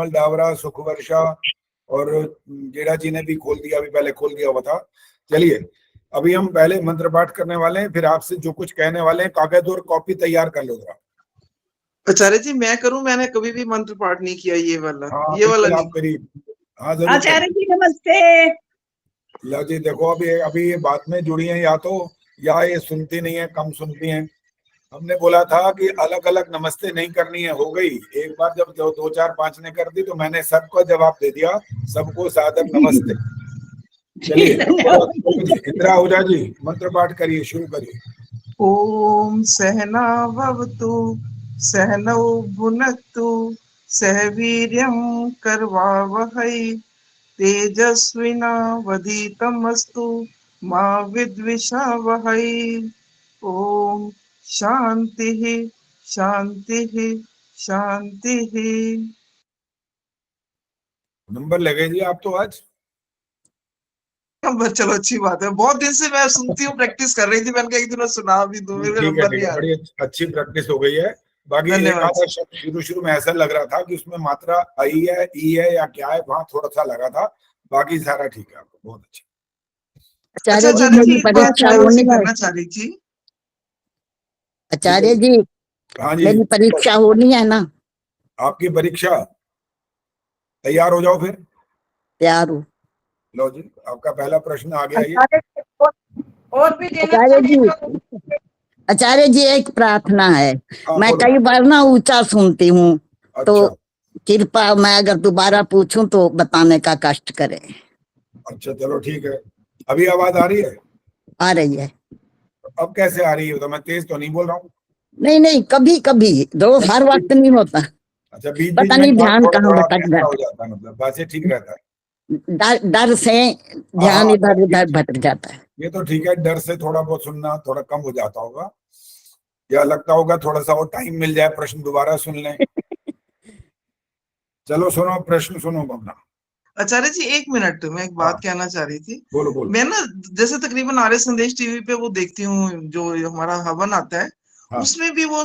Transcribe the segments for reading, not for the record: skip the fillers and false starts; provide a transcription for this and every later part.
डावरा, सुखवर्षा और गेड़ा जी ने भी खोल दिया, अभी पहले खोल दिया हुआ था। चलिए अभी हम पहले मंत्र पाठ करने वाले हैं, फिर आपसे जो कुछ कहने वाले हैं कागज और कॉपी तैयार कर लो जरा। आचार्य जी मैं करूं? मैंने कभी भी मंत्र पाठ नहीं किया ये वाला। हाँ ये वाला बिल्कुल नहीं। आप करिए। हाँ जरूर आचार्य करिए। जी नमस्ते। लो जी देखो, अभी अभी ये बात में जुड़ी हैं या ये सुनती नहीं है, कम सुनती हैं। हमने बोला था कि अलग अलग नमस्ते नहीं करनी है, हो गई एक बार जब दो चार पांच ने कर दी तो मैंने सबको जवाब दे दिया, सबको सादर नमस्ते। चलिए इंदिरा आहूजा जी मंत्र पाठ करिए, शुरू करिए। ओम सहना भवतु सहनौ भुनक्तु सह वीर्यं करवावहै तेजस्विनावधीतमस्तु मा विद्विषावहै। ओम शांतिः शांतिः शांतिः। नंबर लगे जी आप तो आज। नंबर चलो अच्छी बात है, बहुत दिन से मैं सुनती हूँ, प्रैक्टिस कर रही थी, मैंने कहा एक दिन सुना भी दूं, मेरे ठीक है नंबर ठीक नहीं है, आ बड़ी अच्छी प्रैक्टिस हो गई है। बाकी एक धन्यवाद। आधा शब्द शुरू शुरू में ऐसा लग रहा था कि उसमें मात्रा आई है, ई है या क्या है, वहां थोड़ा सा लगा था, बाकी सारा ठीक है आपको, बहुत अच्छा। आचार्य जी आचार्य मेरी एक बात परीक्षा मैं होनी आपसे है। करना चाह रही थी। आचार्य जी हाँ जी, मेरी परीक्षा होनी है ना। आपकी परीक्षा, तैयार हो जाओ फिर। तैयार हूँ। लो जी आपका पहला प्रश्न आ गया ये। और भी आचार्य जी, आचार्य जी एक प्रार्थना है। हाँ मैं बोलो। कई बार ना ऊंचा सुनती हूँ, तो अच्छा कृपया मैं अगर दोबारा पूछूं तो बताने का कष्ट करें। अच्छा चलो ठीक है। अभी आवाज आ रही है? आ रही है। अब कैसे आ रही है? तो मैं तेज तो नहीं बोल रहा हूँ। नहीं नहीं, कभी कभी, रोज हर वक्त नहीं होता। अच्छा बीच बीच पता में नहीं थोड़ा ध्यान थोड़ा कहाँ थोड़ा भटक ऐसा हो जाता जाता है, मतलब वैसे ठीक रहता है। है। डर से हाँ ध्यान हाँ इधर उधर भटक जाता है। ये तो ठीक है, डर से थोड़ा बहुत सुनना थोड़ा कम हो जाता होगा, या लगता होगा थोड़ा सा और टाइम मिल जाए प्रश्न दोबारा सुन लें। चलो सुनो, प्रश्न सुनो अपना। आचार्य जी एक मिनट, मैं एक बात हाँ कहना चाह रही थी। बोलो बोलो। मैं ना जैसे तकरीबन आर्य संदेश टीवी पे वो देखती हूँ, जो हमारा हवन आता है, हाँ उसमें भी वो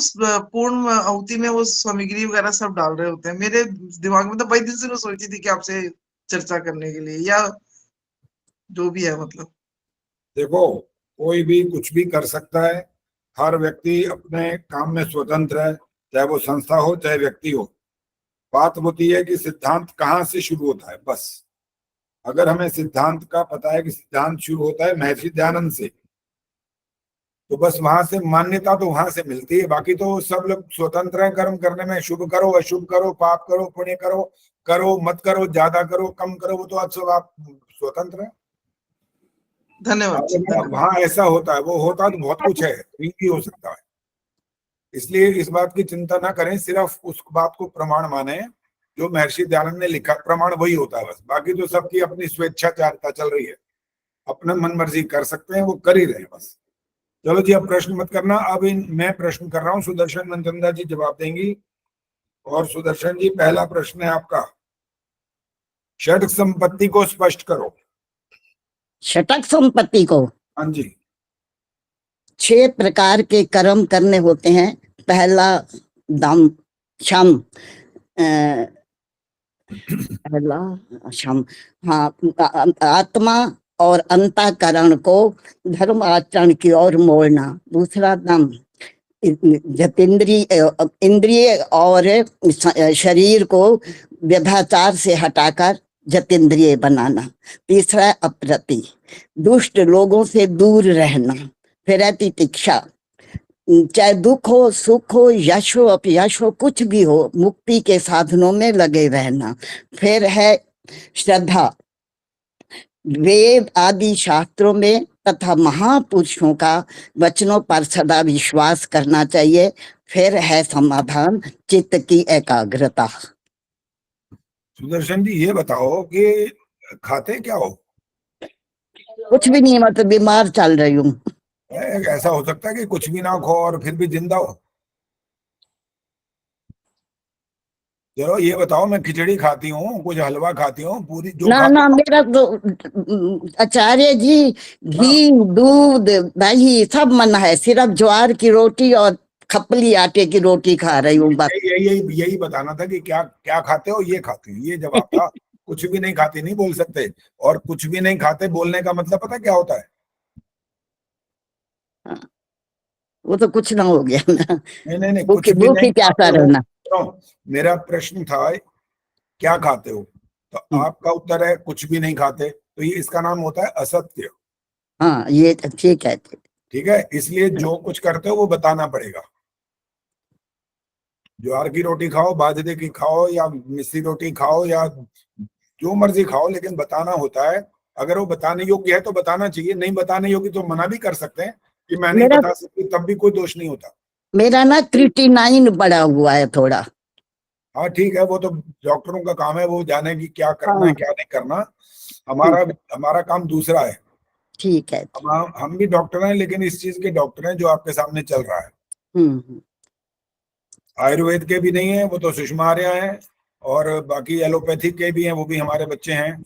पूर्ण आहुति में वो सामग्री वगैरह सब डाल रहे होते हैं। मेरे दिमाग में तो बड़ी दिन से मैं सोचती थी कि आपसे चर्चा करने के लिए, या जो भी है मतलब। देखो, कोई भी कुछ भी कर सकता है, हर व्यक्ति अपने काम में स्वतंत्र है, चाहे वो संस्था हो चाहे व्यक्ति हो। बात होती है कि सिद्धांत कहाँ से शुरू होता है, बस। अगर हमें सिद्धांत का पता है कि सिद्धांत शुरू होता है महर्षि दयानंद से, तो बस वहां से मान्यता तो वहां से मिलती है, बाकी तो सब लोग स्वतंत्र हैं कर्म करने में। शुभ करो अशुभ करो, पाप करो पुण्य करो, करो मत करो, ज्यादा करो कम करो, वो तो आप सब आप स्वतंत्र हैं। धन्यवाद जी, धन्यवाद। वहां ऐसा होता है, वो होता तो बहुत कुछ है, भी हो सकता है। इसलिए इस बात की चिंता ना करें, सिर्फ उस बात को प्रमाण माने जो महर्षि दयानंद ने लिखा, प्रमाण वही होता है बस। बाकी तो सबकी अपनी स्वेच्छाचारिता चल रही है, अपना मन मर्जी कर सकते हैं, वो कर ही रहे हैं बस। चलो जी अब प्रश्न मत करना, अब मैं प्रश्न कर रहा हूँ, सुदर्शन मनचंदा जी जवाब देंगी। और सुदर्शन जी पहला प्रश्न है आपका, षट संपत्ति को स्पष्ट करो। षटक संपत्ति को हाँ जी। 6 प्रकार के कर्म करने होते हैं। पहला दम शम, पहला शम, हाँ, आत्मा और अंतःकरण को धर्म आचरण की ओर मोड़ना। दूसरा दम, जतेंद्रिय इंद्रिय और शरीर को व्यभिचार से हटाकर जतेंद्रिय बनाना। तीसरा अप्रति, दुष्ट लोगों से दूर रहना। फिर तितिक्षा, चाहे दुख हो सुख हो यश हो अपयश हो कुछ भी हो, मुक्ति के साधनों में लगे रहना। फिर है श्रद्धा, वेद आदि शास्त्रों में तथा महापुरुषों का वचनों पर सदा विश्वास करना चाहिए। फिर है समाधान, चित्त की एकाग्रता। सुदर्शन जी ये बताओ कि खाते क्या हो? कुछ भी नहीं, मतलब बीमार चल रही हूँ। ऐसा हो सकता है कि कुछ भी ना खो और फिर भी जिंदा हो? चलो ये बताओ, मैं खिचड़ी खाती हूँ, कुछ हलवा खाती हूँ, पूरी जो ना खाती ना, हूँ। मेरा तो आचार्य जी हाँ घी दूध दही सब मना है, सिर्फ ज्वार की रोटी और खपली आटे की रोटी खा रही हूँ बस। यही बताना था कि क्या क्या खाते हो, ये खाते हो, ये जवाब था। कुछ भी नहीं खाते नहीं बोल सकते, और कुछ भी नहीं खाते बोलने का मतलब पता क्या होता है? वो तो कुछ ना हो गया ना, नहीं, कुछ भूखी भी नहीं भूखी प्यासा खाते हो। रहना। सुनो, मेरा प्रश्न था क्या खाते हो, तो आपका उत्तर है कुछ भी नहीं खाते, तो ये इसका नाम होता है असत्य। हाँ ये ठीक है। ठीक है, इसलिए जो कुछ करते हो वो बताना पड़ेगा। ज्वार की रोटी खाओ, बाजरे की खाओ, या मिस्सी रोटी खाओ, या जो मर्जी खाओ, लेकिन बताना होता है। अगर वो बताने योग्य है तो बताना चाहिए, नहीं बताने योग्य तो मना भी कर सकते हैं कि मैं नहीं मेरा बता सकती, तब भी कोई दोष नहीं होता। मेरा ना क्रिएटिनाइन बढ़ा हुआ है थोड़ा। हाँ ठीक है, वो तो डॉक्टरों का काम है, वो जाने की क्या करना है हाँ क्या नहीं करना। ठीक हमारा है। हमारा काम दूसरा है। ठीक है। हम भी डॉक्टर हैं, लेकिन इस चीज के डॉक्टर हैं जो आपके सामने चल रहा है। हम्म। आयुर्वेद के भी नहीं है, वो तो सुषमा आर्या है, और बाकी एलोपैथिक के भी हैं, वो भी हमारे बच्चे हैं।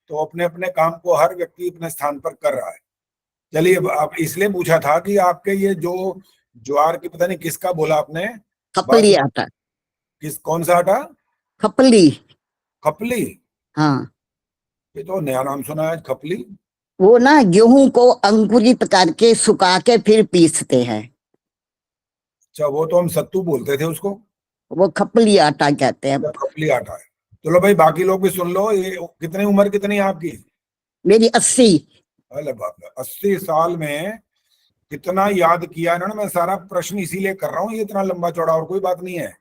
तो अपने अपने काम को हर व्यक्ति अपने स्थान पर कर रहा है। चलिए, अब आप इसलिए पूछा था कि आपके ये जो ज्वार की, पता नहीं किसका बोला आपने, खपली बात आटा। कौन सा आटा? खपली। खपली? हाँ ये तो नया नाम सुना है, खपली। वो ना गेहूं को अंकुरित करके सुखा के फिर पीसते हैं। अच्छा, वो तो हम सत्तू बोलते थे उसको। वो खपली आटा कहते हैं। या खपली आटा है। चलो भाई, बाकी लोग भी सुन लो। ये कितनी उम्र कितनी है आपकी? मेरी 80। अरे बाप रे, 80 साल में कितना याद किया इन्होंने। मैं सारा प्रश्न इसीलिए कर रहा हूँ, ये इतना लंबा चौड़ा और कोई बात नहीं है।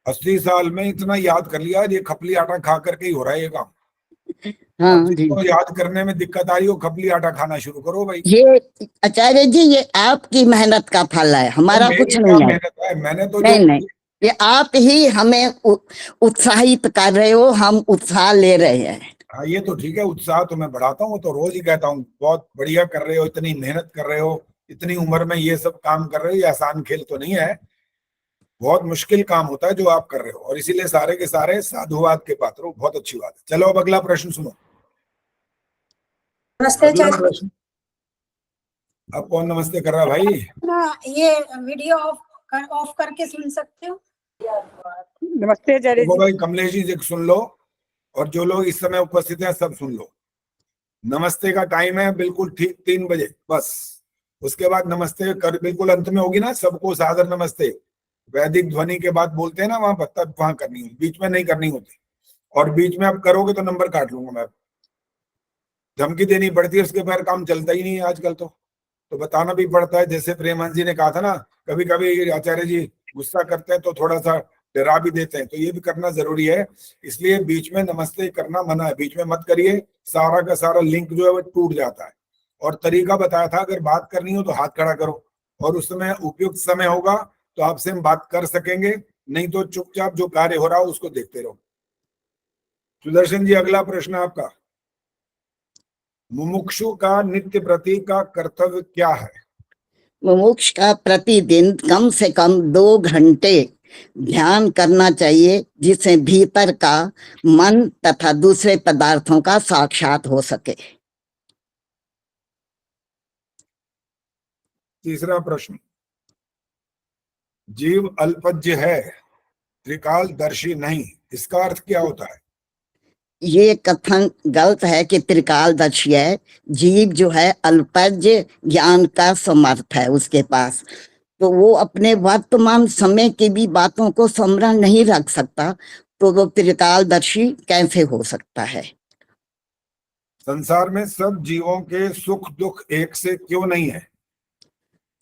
80 साल में इतना याद कर लिया, ये खपली आटा खा करके ही हो रहा है ये काम। अब हाँ जी। जिसको याद करने में दिक्कत आ रही हो, खपली आटा खाना शुरू करो भाई। ये आचार्य जी ये आपकी मेहनत का फल है, तो हमारा मेरी कुछ क्या नहीं है। मेहनत है, मैंने तो जो नहीं नहीं, ये आप ही हमें उत्साहित कर रहे हो, हम उत्साह ले रहे हैं। हाँ, ये तो ठीक है, उत्साह तो मैं बढ़ाता हूँ, तो रोज ही कहता हूँ बहुत बढ़िया कर रहे हो, इतनी मेहनत कर रहे हो, इतनी उम्र में ये सब काम कर रहे हो, ये आसान खेल तो नहीं है। बहुत मुश्किल काम होता है जो आप कर रहे हो, और इसीलिए सारे के सारे साधुवाद के पात्र हो। बहुत अच्छी बात है। चलो अब अगला प्रश्न सुनो। नमस्ते अगला चाचा। प्रश्न। अब कौन नमस्ते कर रहा है भाई? ये वीडियो ऑफ करके सुन सकते हो? नमस्ते आचार्य देखो जी। भाई, कमलेश जी सुन लो, और जो लोग इस समय उपस्थित हैं सब सुन लो। नमस्ते का टाइम है बिल्कुल ठीक 3 बजे बस। उसके बाद नमस्ते कर बिल्कुल अंत में होगी ना, सबको सादर नमस्ते। वैदिक ध्वनि के बाद बोलते हैं ना वहां पर, तब वहां करनी होगी, बीच में नहीं करनी होती। और बीच में आप करोगे तो नंबर काट लूंगा मैं। धमकी देनी पड़ती है, उसके बगैर काम चलता ही नहीं है आजकल तो बताना भी पड़ता है। जैसे प्रेमानंद जी ने कहा था ना, कभी कभी आचार्य जी गुस्सा करते हैं तो थोड़ा सा डरा भी देते हैं, तो ये भी करना जरूरी है। इसलिए बीच में नमस्ते करना मना है, बीच में मत करिए। सारा का सारा लिंक जो है वो टूट जाता है। और तरीका बताया था, अगर बात करनी हो तो हाथ खड़ा करो, और उस समय उपयुक्त समय होगा तो आपसे हम बात कर सकेंगे, नहीं तो चुपचाप जो कार्य हो रहा हो उसको देखते रहो। सुदर्शन जी, अगला प्रश्न आपका। मुमुक्षु का नित्य व्रती का कर्तव्य क्या है? मुमुक्ष का प्रतिदिन कम से कम 2 घंटे ध्यान करना चाहिए, जिससे भीतर का मन तथा दूसरे पदार्थों का साक्षात हो सके। तीसरा प्रश्न। जीव अल्पज्य है, त्रिकालदर्शी नहीं, इसका अर्थ क्या होता है? ये कथन गलत है कि त्रिकालदर्शी है। जीव जो है अल्पज्य ज्ञान का समर्थ है उसके पास, तो वो अपने वर्तमान समय की भी बातों को स्मरण नहीं रख सकता, तो वो त्रिकालदर्शी कैसे हो सकता है? संसार में सब जीवों के सुख दुख एक से क्यों नहीं है?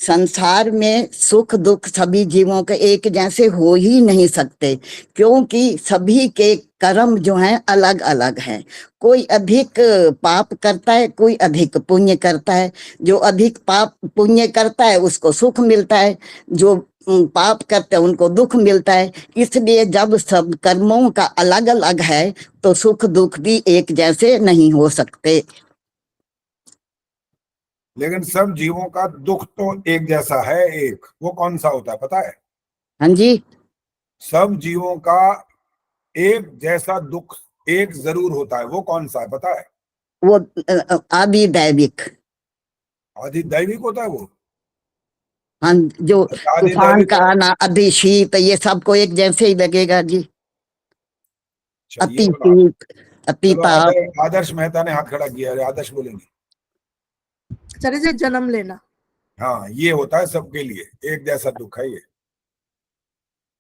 संसार में सुख दुख सभी जीवों के एक जैसे हो ही नहीं सकते, क्योंकि सभी के कर्म जो हैं अलग अलग हैं। कोई अधिक पाप करता है, कोई अधिक पुण्य करता है। जो अधिक पाप पुण्य करता है उसको सुख मिलता है, जो पाप करते हैं उनको दुख मिलता है। इसलिए जब सब कर्मों का अलग अलग है तो सुख दुख भी एक जैसे नहीं हो सकते। लेकिन सब जीवों का दुख तो एक जैसा है, एक वो कौन सा होता है पता है? हाँ जी। सब जीवों का एक जैसा दुख एक जरूर होता है, वो कौन सा है पता है? वो आदि दैविक। आदि दैविक होता है वो। हाँ, जो आदित्य तूफान का तो- आना, अधिशीत, ये सबको एक जैसे ही लगेगा जी। अच्छा, ये अति वाला। शीत, अति चलो ताप। आदर्श मेहता ने हाथ खड़ा किया है, आदर्श बोलेंगे। आचार्य जी जन्म लेना। हाँ, ये होता है सबके लिए, एक जैसा दुख है ये।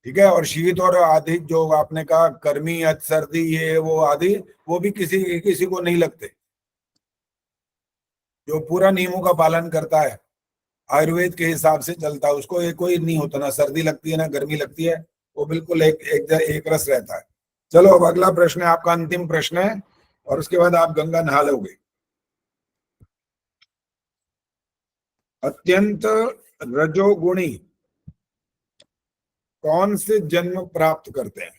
ठीक है। और शीत और आदि जो आपने कहा, गर्मी या सर्दी, ये वो आदि, वो भी किसी किसी को नहीं लगते। जो पूरा नियमों का पालन करता है, आयुर्वेद के हिसाब से चलता है, उसको ये कोई नहीं होता, ना सर्दी लगती है ना गर्मी लगती है, वो बिल्कुल एक रस रहता है। चलो, अब अगला प्रश्न है आपका, अंतिम प्रश्न है, और उसके बाद आप गंगा नहा लोगे। अत्यंत रजोगुणी कौन से जन्म प्राप्त करते हैं?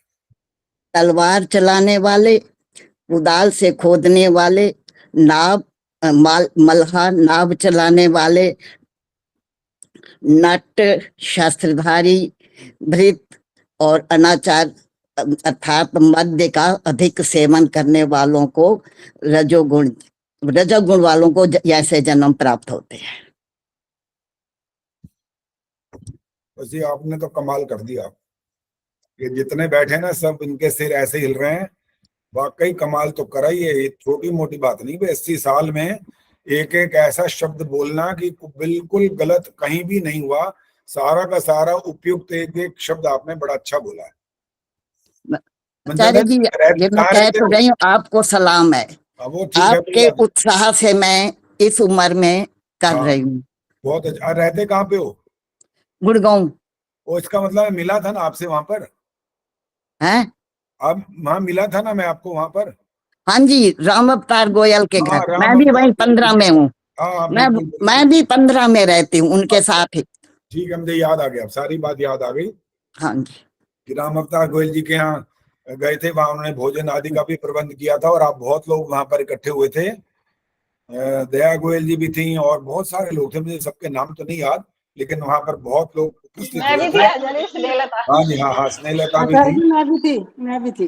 तलवार चलाने वाले, कुदाल से खोदने वाले, नाव मल्हा नाव चलाने वाले, नट शास्त्रधारी, भृत, और अनाचार अर्थात मद्य का अधिक सेवन करने वालों को रजोगुण वालों को जैसे जन्म प्राप्त होते हैं। बस ये आपने तो कमाल कर दिया। ये जितने बैठे ना, सब इनके सिर ऐसे हिल रहे हैं। वाकई कमाल तो करा ही है, ये छोटी मोटी बात नहीं। 80 साल में एक एक ऐसा शब्द बोलना कि बिल्कुल गलत कहीं भी नहीं हुआ, सारा का सारा उपयुक्त एक एक शब्द आपने बड़ा अच्छा बोला है। आचार्य जी, ये मैं कह तो रही हूँ, आपको सलाम है। वो ठीक है, आपके उत्साह से मैं इस उम्र में कर रही हूँ। बहुत अच्छा। रहते कहाँ पे हो? गुड़गांव। वो इसका मतलब मिला था ना आपसे वहां पर? है? अब वहां मिला था ना मैं आपको वहां पर? हाँ जी, राम अवतार गोयल के घर। राम मैं भी वहीं 15 में हूँ। हाँ, मैं भी 15 में रहती हूँ उनके साथ ही। ठीक है, मुझे याद आ गया, सारी बात याद आ गई। हाँ जी। कि राम अवतार गोयल जी के यहाँ गए थे, वहां उन्होंने भोजन आदि का भी प्रबंध किया था, और आप बहुत लोग वहां पर इकट्ठे हुए थे। दया गोयल जी भी थी, और बहुत सारे लोग थे, मुझे सबके नाम तो नहीं याद, लेकिन वहां पर बहुत लोग उपस्थित हुए थे। हाँ जी, हाँ हाँ, स्नेहलता भी आचार्य थी। जी मैं भी थी।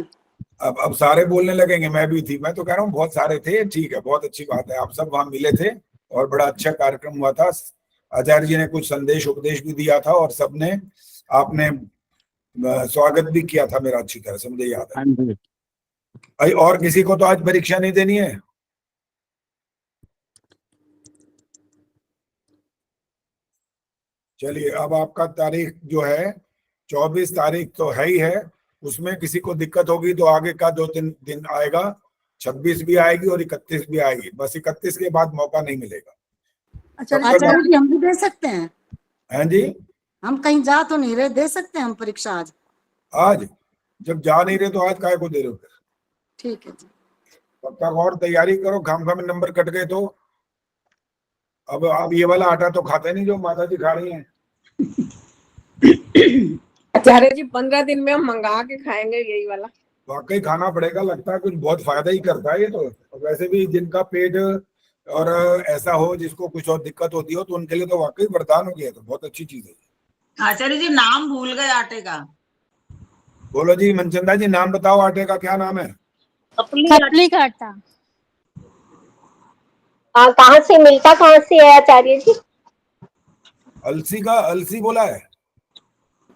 अब सारे बोलने लगेंगे मैं भी थी, मैं तो कह रहा हूँ बहुत सारे थे। ठीक है, बहुत अच्छी बात है, आप सब वहां मिले थे, और बड़ा अच्छा कार्यक्रम हुआ था। आचार्य जी ने कुछ संदेश उपदेश भी दिया था, और सबने आपने स्वागत भी किया था मेरा, अच्छी तरह से मुझे याद है। हाँ जी। भाई, और किसी को तो आज परीक्षा नहीं देनी है? चलिए, अब आपका तारीख जो है 24 तारीख तो है ही है, उसमें किसी को दिक्कत होगी तो आगे का 2-3 दिन आएगा, 26 भी आएगी और 31 भी आएगी। बस 31 के बाद मौका नहीं मिलेगा। आचार्य जी हम भी दे सकते हैं? हैं जी? हम कहीं जा तो नहीं रहे, दे सकते हैं हम परीक्षा आज? आज जब जा नहीं रहे तो आज काय को दे रहे हो? ठीक है जी। तब तक और तैयारी करो, खामखा में नंबर कट गए तो। अब ये वाला आटा तो खाते नहीं जो माता जी खा रही हैं। आचार्य जी 15 दिन में हम मंगा के खाएंगे यही वाला। वाकई खाना पड़ेगा, लगता है कुछ बहुत फायदा ही करता है ये तो। वैसे भी जिनका पेट और ऐसा हो, जिसको कुछ और दिक्कत होती हो, तो उनके लिए तो वाकई वरदान हो गया, तो बहुत अच्छी चीज है। आचार्य जी नाम भूल गए आटे का। बोलो जी, मनचंदा जी, नाम बताओ, आटे का क्या नाम है? खपली का आटा। कहाँ से मिलता, कहाँ से है आचार्य जी? अलसी का, अलसी बोला है?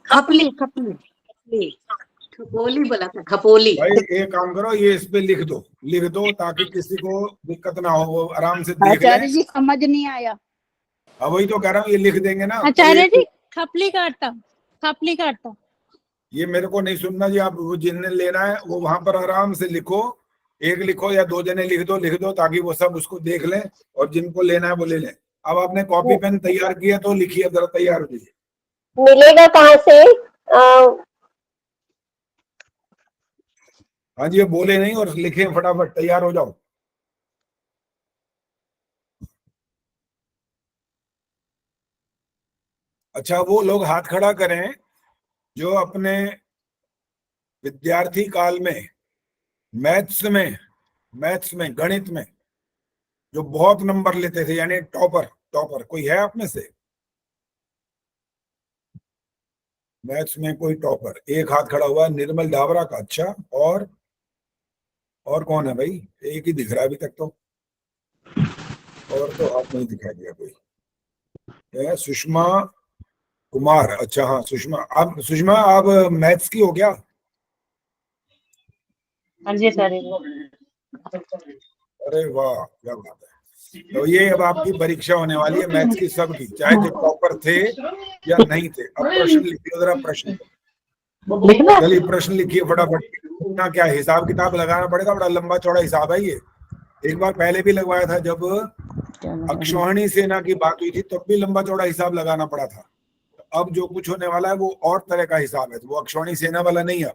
खपली खपोली बोला था, खपोली। भाई एक काम करो, ये इस पे लिख दो ताकि किसी को दिक्कत ना हो, वो आराम से देख ले। आचार्य जी समझ नहीं आया। अब वही तो कह रहा हूँ, ये लिख देंगे ना। आचार्य जी खपली का आटा, खपली का आटा। ये मेरे को नहीं सुनना जी, आप वो जिन्हें लेना है वो वहां पर आराम से लिखो, एक लिखो या 2 जने लिख दो ताकि वो सब उसको देख लें, और जिनको लेना है वो ले लें। अब आपने कॉपी पेन तैयार किया तो लिखिए, जरा तैयार हो जाइए। मिलेगा कहाँ से? हाँ जी, ये बोले नहीं और लिखे, फटाफट तैयार हो जाओ। अच्छा, वो लोग हाथ खड़ा करें जो अपने विद्यार्थी काल में मैथ्स में गणित में जो बहुत नंबर लेते थे, यानी टॉपर कोई है आप में से? मैथ्स में कोई टॉपर? एक हाथ खड़ा हुआ, निर्मल डाबरा का। अच्छा, और कौन है भाई? एक ही दिख रहा है अभी तक तो, और तो हाथ नहीं दिखाई दिया कोई। सुषमा कुमार, अच्छा हाँ सुषमा। आप मैथ्स की हो क्या? हाँ जी सर। अरे वाह क्या बात है। तो ये अब आपकी परीक्षा होने वाली है मैथ्स की, सबकी, चाहे जो टॉपर थे या नहीं थे। अब प्रश्न लिखिए जरा, प्रश्न लिखना चलिए प्रश्न लिखिए फटाफट। इतना क्या हिसाब किताब लगाना पड़ेगा, बड़ा लंबा चौड़ा हिसाब है ये। एक बार पहले भी लगवाया था जब अक्षौहिणी सेना की बात हुई थी, तब भी लंबा चौड़ा हिसाब लगाना पड़ा था। अब जो कुछ होने वाला है वो और तरह का हिसाब है, तो वो अक्षौहिणी सेना वाला नहीं है।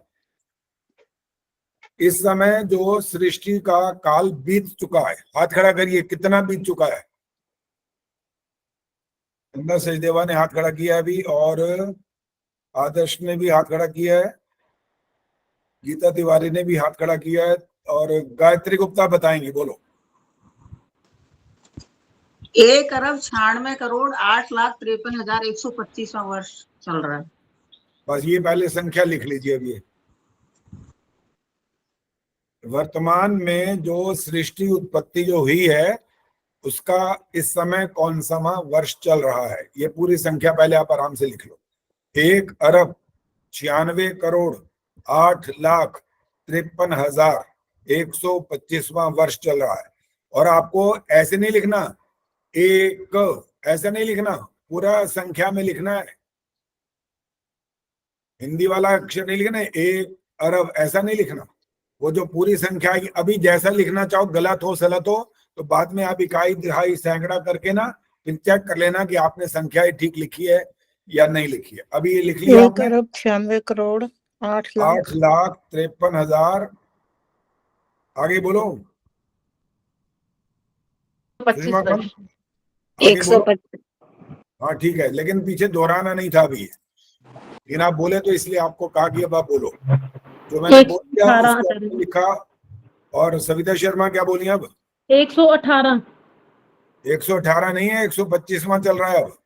इस समय जो सृष्टि का काल बीत चुका है, हाथ खड़ा करिए, कितना बीत चुका है? चंदा सचदेवा ने हाथ खड़ा किया है अभी, और आदर्श ने भी हाथ खड़ा किया है, गीता तिवारी ने भी हाथ खड़ा किया है, और गायत्री गुप्ता बताएंगे, बोलो। 1,96,8,53,125वां वर्ष चल रहा है। बस ये पहले संख्या लिख लीजिए। अब ये वर्तमान में जो सृष्टि उत्पत्ति जो हुई है उसका इस समय कौन सा वर्ष चल रहा है, ये पूरी संख्या पहले आप आराम से लिख लो। 1,96,8,53,125वां वर्ष चल रहा है। और आपको ऐसे नहीं लिखना, ऐसे नहीं लिखना, पूरा संख्या में लिखना है। हिंदी वाला अक्षर नहीं लिखना है, 1 अरब ऐसा नहीं लिखना। वो जो पूरी संख्या है, अभी जैसा लिखना चाहो, गलत हो सलत हो तो बाद में आप इकाई दिहाई सैकड़ा करके ना फिर चेक कर लेना कि आपने संख्या ठीक लिखी है या नहीं लिखी है। अभी ये लिख लिया आपने, 8,93,000। आगे बोलो, 25 आगे बोलो। 125। हाँ ठीक है, लेकिन पीछे दोहराना नहीं था अभी, लेकिन आप बोले तो इसलिए आपको कहा कि अब आप बोलो। जो मैंने बोल दिया उसको आपने लिखा। और सविता शर्मा क्या बोली अब? 118। 118 नहीं है, 125वां चल रहा है अब।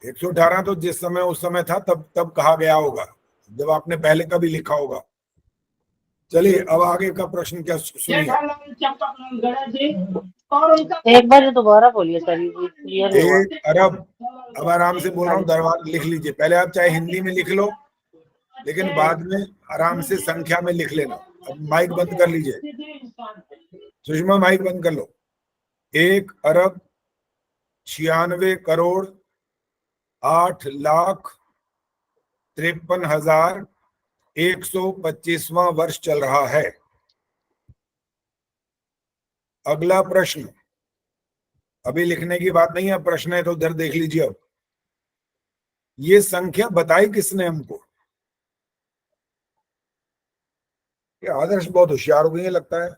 118 तो जिस समय उस समय था तब कहा गया होगा, जब आपने पहले कभी लिखा होगा। चलिए अब आगे का प्रश्न क्या सुनिए। एक बार दोबारा बोलिए सर, 1 अरब, अब आराम से बोल रहा हूँ, दरबार लिख लीजिए। पहले आप चाहे हिंदी में लिख लो, लेकिन बाद में आराम से संख्या में लिख लेना। अब माइक बंद कर लीजिए, सुषमा माइक बंद कर लो। 1,96,8,53,125वां वर्ष चल रहा है। अगला प्रश्न, अभी लिखने की बात नहीं है, प्रश्न है तो उधर देख लीजिए। अब ये संख्या बताई किसने हमको? ये आदर्श बहुत होशियार हो गई है लगता है,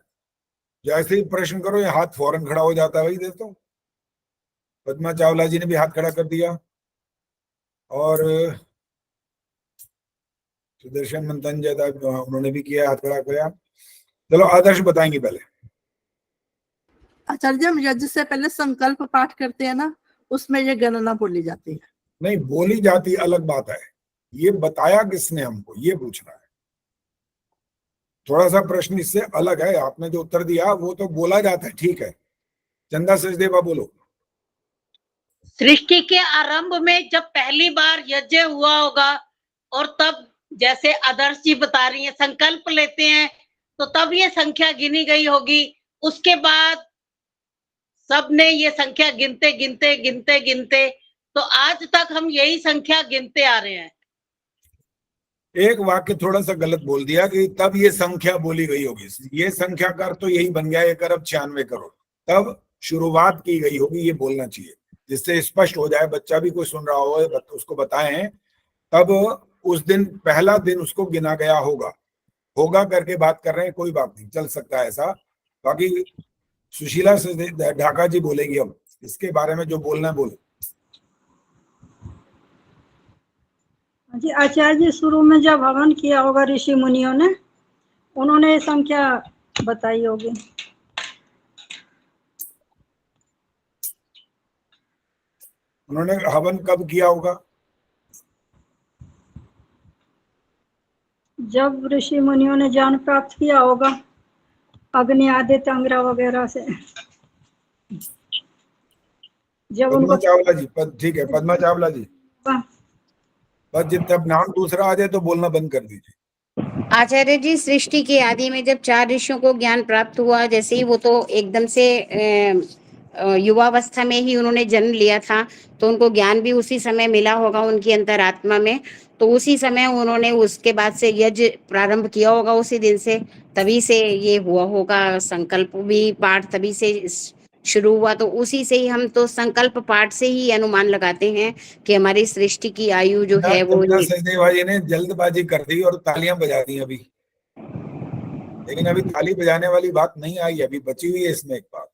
जैसे ही प्रश्न करो ये हाथ फौरन खड़ा हो जाता है। वही देखता हूँ, पद्मा चावला जी ने भी हाथ खड़ा कर दिया, और सुदर्शन मंथन जैसा उन्होंने भी किया, हाथ खड़ा किया। चलो आदर्श बताएंगे पहले। आचार्य जी, हम यज्ञ से पहले संकल्प पाठ करते हैं ना, उसमें ये गणना बोली जाती है। नहीं, बोली जाती अलग बात है, ये बताया किसने हमको ये पूछना है। थोड़ा सा प्रश्न इससे अलग है, आपने जो उत्तर दिया वो तो बोला जाता है, ठीक है। चंदा सचदेवा बोलो। सृष्टि के आरंभ में जब पहली बार यज्ञ हुआ होगा, और तब जैसे आदर्श जी बता रही हैं संकल्प लेते हैं, तो तब ये संख्या गिनी गई होगी। उसके बाद सबने ये संख्या गिनते गिनते गिनते गिनते तो आज तक हम यही संख्या गिनते आ रहे हैं। एक वाक्य थोड़ा सा गलत बोल दिया कि तब ये संख्या बोली गई होगी। ये संख्या का तो यही बन गया 1,96,000,000। तब शुरुआत की गई होगी, ये बोलना चाहिए, जिससे स्पष्ट हो जाए, बच्चा भी कोई सुन रहा हो उसको बताएं। तब उस दिन पहला दिन उसको गिना गया होगा करके बात कर रहे हैं, कोई बात नहीं, चल सकता है ऐसा। बाकी सुशीला से ढाका जी बोलेगी अब इसके बारे में, जो बोलना है बोलो। जी आचार्य जी, शुरू में जब हवन किया होगा ऋषि मुनियों ने, उन्होंने ये संख्या बताई होगी। उन्होंने हवन कब किया होगा? जब ऋषि मुनियों ने ज्ञान प्राप्त किया होगा अग्नि आदित्य अंगिरा वगैरह से। जब पद्मा उनको चावला जी, ठीक है, पद्मा चावला जी, वाह, बस जब नाम दूसरा आ जाए तो बोलना बंद कर दीजिए। आचार्य जी, सृष्टि की आदि में जब 4 ऋषियों को ज्ञान प्राप्त हुआ, जैसे ही वो तो एकदम से युवावस्था में ही उन्होंने जन्म लिया था, तो उनको ज्ञान भी उसी समय मिला होगा उनकी अंतरात्मा में, तो उसी समय उन्होंने उसके बाद से यज्ञ प्रारंभ किया होगा उसी दिन से, तभी से ये हुआ होगा। संकल्प भी पाठ तभी से शुरू हुआ, तो उसी से ही हम तो संकल्प पाठ से ही अनुमान लगाते हैं कि हमारी सृष्टि की आयु जो है वो चंदा सचदेवा जी ने जल्दबाजी कर दी और तालियां बजा दी अभी, लेकिन अभी ताली बजाने वाली बात नहीं आई, अभी बची हुई है इसमें एक बात।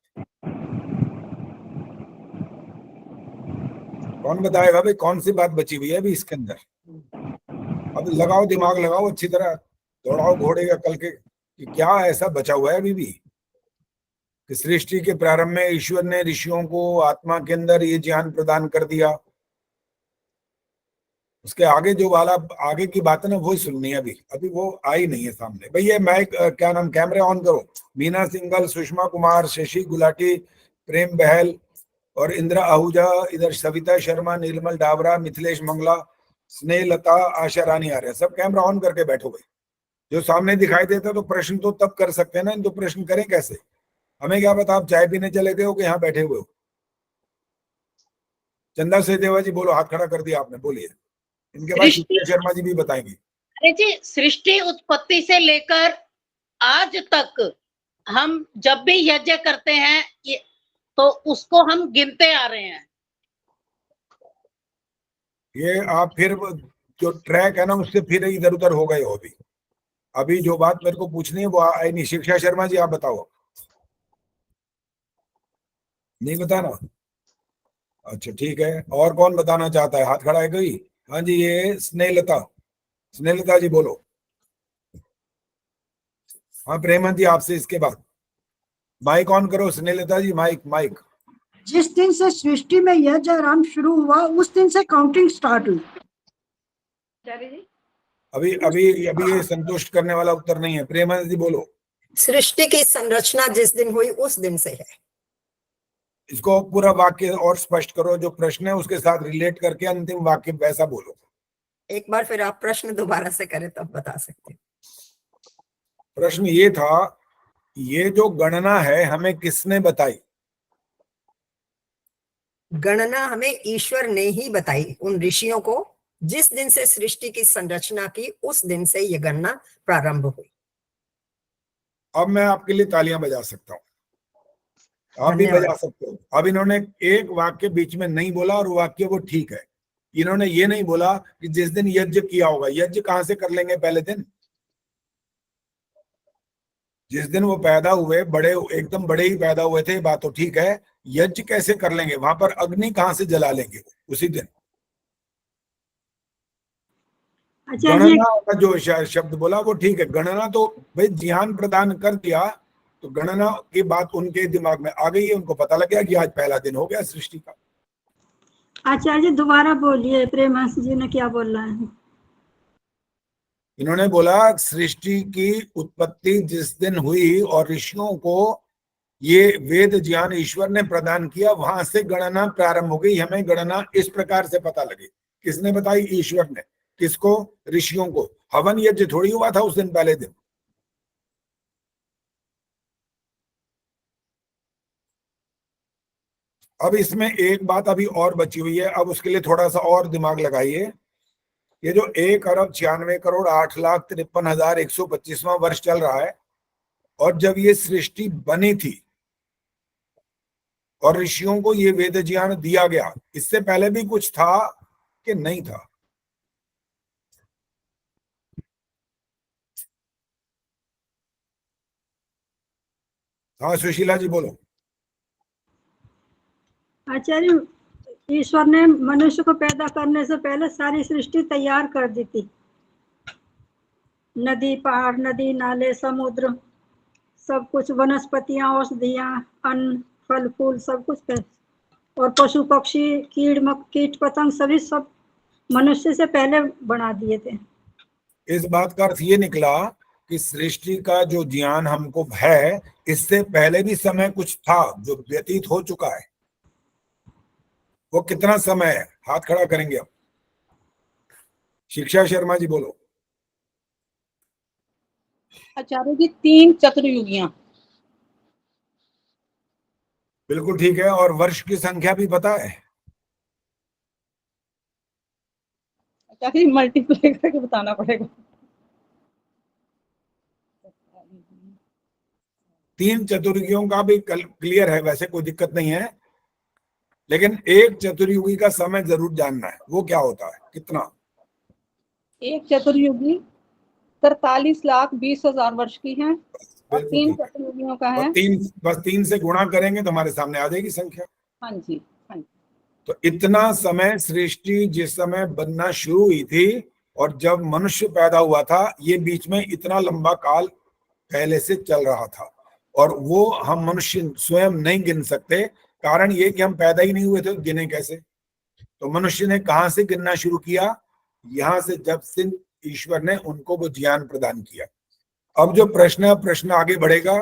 कौन बताएगा भाई कौन सी बात बची हुई है अभी इसके अंदर? अब लगाओ दिमाग, लगाओ अच्छी तरह, दौड़ाओ घोड़े का कल के कि क्या ऐसा बचा हुआ है अभी भी कि सृष्टि के प्रारंभ में ईश्वर ने ऋषियों को आत्मा के अंदर ये ज्ञान प्रदान कर दिया। उसके आगे जो वाला आगे की बात है ना वो सुननी है, अभी वो आई नहीं है सामने। भैया मैं क्या नाम, कैमरे ऑन करो। मीना सिंघल, सुषमा कुमार, शशि गुलाटी, प्रेम बहल और इंदिरा आहूजा, इधर सविता शर्मा, नीलमल डावरा, मिथिलेश मंगला, स्नेहलता, आशा रानी आ रहे हैं। सब कैमरा ऑन करके बैठो भाई। जो सामने दिखाई देता तो प्रश्न तो तब कर सकते हैं ना, तो प्रश्न करें कैसे? हमें क्या पता आप चाय पीने चले गए हो कि यहाँ बैठे हुए हो। चंदा सचदेवा जी बोलो, हाथ खड़ा कर दिया आपने, बोलिए। इनके बाद शर्मा जी भी बताएंगे। अरे जी, सृष्टि उत्पत्ति से लेकर आज तक हम जब भी यज्ञ करते हैं तो उसको हम गिनते आ रहे हैं। ये आप फिर जो ट्रैक है ना उससे फिर इधर उधर हो गए हो। अभी जो बात मेरे को पूछनी है वो आई नहीं। शिक्षा शर्मा जी आप बताओ। नहीं बताना? अच्छा ठीक है, और कौन बताना चाहता है? हाथ खड़ा है कोई? हाँ जी, ये स्नेहलता, स्नेहलता जी बोलो। हाँ प्रेमन जी आपसे इसके बाद माइक ऑन करो। स्नेहलता जी माइक। जिस दिन से सृष्टि में यज्ञ आरंभ शुरू हुआ उस दिन से काउंटिंग स्टार्ट हुई। अभी ये संतुष्ट करने वाला उत्तर नहीं है। प्रेमन जी बोलो। सृष्टि की संरचना जिस दिन हुई उस दिन से है। इसको पूरा वाक्य और स्पष्ट करो, जो प्रश्न है उसके साथ रिलेट करके अंतिम वाक्य वैसा बोलो। एक बार फिर आप प्रश्न दोबारा से करें तब बता सकते हैं। प्रश्न ये था, ये जो गणना है हमें किसने बताई? गणना हमें ईश्वर ने ही बताई उन ऋषियों को। जिस दिन से सृष्टि की संरचना की उस दिन से ये गणना प्रारंभ हुई। अब मैं आपके लिए तालियां बजा सकता हूँ, आप भी बजा सकते हो। अब इन्होंने एक वाक्य बीच में नहीं बोला और वाक्य वो ठीक है। इन्होंने ये नहीं बोला कि जिस दिन यज्ञ किया होगा। यज्ञ कहां से कर लेंगे पहले दिन? जिस दिन वो पैदा हुए, बड़े एकदम बड़े ही पैदा हुए थे, बात तो ठीक है। यज्ञ कैसे कर लेंगे? वहां पर अग्नि कहां से जला लेंगे उसी दिन? गणना का जो शब्द बोला वो ठीक है। गणना तो भाई ज्ञान प्रदान कर दिया, तो गणना की बात उनके दिमाग में आ गई है, उनको पता लग गया कि आज पहला दिन हो गया सृष्टि का। आचार्य जी दोबारा बोलिए, प्रेमहंस जी ने क्या बोला है? इन्होंने बोला सृष्टि की उत्पत्ति जिस दिन हुई और ऋषियों को ये वेद ज्ञान ईश्वर ने प्रदान किया, वहां से गणना प्रारंभ हो गई। हमें गणना इस प्रकार से पता लगी। किसने बताई? ईश्वर ने। किसको? ऋषियों को। हवन यज्ञ थोड़ी हुआ था उस दिन पहले दिन। अब इसमें एक बात अभी और बची हुई है, अब उसके लिए थोड़ा सा और दिमाग लगाइए। ये जो 1,96,08,53,125वां वर्ष चल रहा है, और जब ये सृष्टि बनी थी और ऋषियों को ये वेद ज्ञान दिया गया, इससे पहले भी कुछ था कि नहीं था? हाँ सुशीला जी बोलो। आचार्य, ईश्वर ने मनुष्य को पैदा करने से पहले सारी सृष्टि तैयार कर दी थी। नदी, पहाड़, नदी, नाले, समुद्र, सब कुछ, वनस्पतियां, औषधियां, अन्न, फल फूल, सब कुछ और पशु पक्षी, कीट पतंग सभी सब मनुष्य से पहले बना दिए थे। इस बात का अर्थ ये निकला कि सृष्टि का जो ज्ञान हमको है, इससे पहले भी समय कुछ था जो व्यतीत हो चुका है। वो कितना समय है? हाथ खड़ा करेंगे आप। शिक्षा शर्मा जी बोलो। आचार्य जी 3 चतुर्युगियां। बिल्कुल ठीक है। और वर्ष की संख्या भी पता है? आचार्य जी मल्टीप्लाई करके बताना पड़ेगा। 3 चतुर्युगियों का भी क्लियर है, वैसे कोई दिक्कत नहीं है, लेकिन एक चतुर्युगी का समय जरूर जानना है। वो क्या होता है, कितना? एक चतुर्युगी 43,20,000 वर्ष की है और बिल्कुल 3 ठीक है। चतुर्युगियों का और है। 3 से गुणा करेंगे तो हमारे सामने आ जाएगी संख्या। हाँ जी, हाँ जी। तो इतना समय सृष्टि जिस समय बनना शुरू हुई थी और जब मनुष्य पैदा हुआ था, ये बीच में इतना लंबा काल पहले से चल रहा था, और वो हम मनुष्य स्वयं नहीं गिन सकते। कारण ये कि हम पैदा ही नहीं हुए थे, तो गिने कैसे? तो मनुष्य ने कहां से गिनना शुरू किया? यहां से, जब से ईश्वर ने उनको वो ज्ञान प्रदान किया। अब जो प्रश्न आगे बढ़ेगा।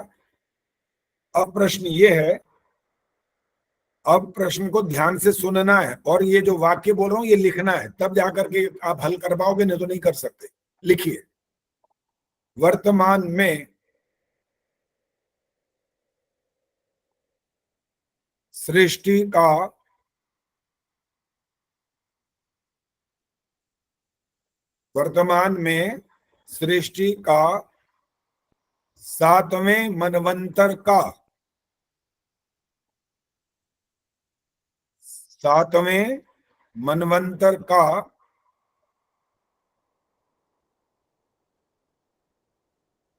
अब प्रश्न ये है, अब प्रश्न को ध्यान से सुनना है, और ये जो वाक्य बोल रहा हूं ये लिखना है, तब जाकर के आप हल कर पाओगे, नहीं तो नहीं कर सकते। लिखिए, वर्तमान में सृष्टि का वर्तमान में सृष्टि का 7वें मनवंतर का 7वें मनवंतर का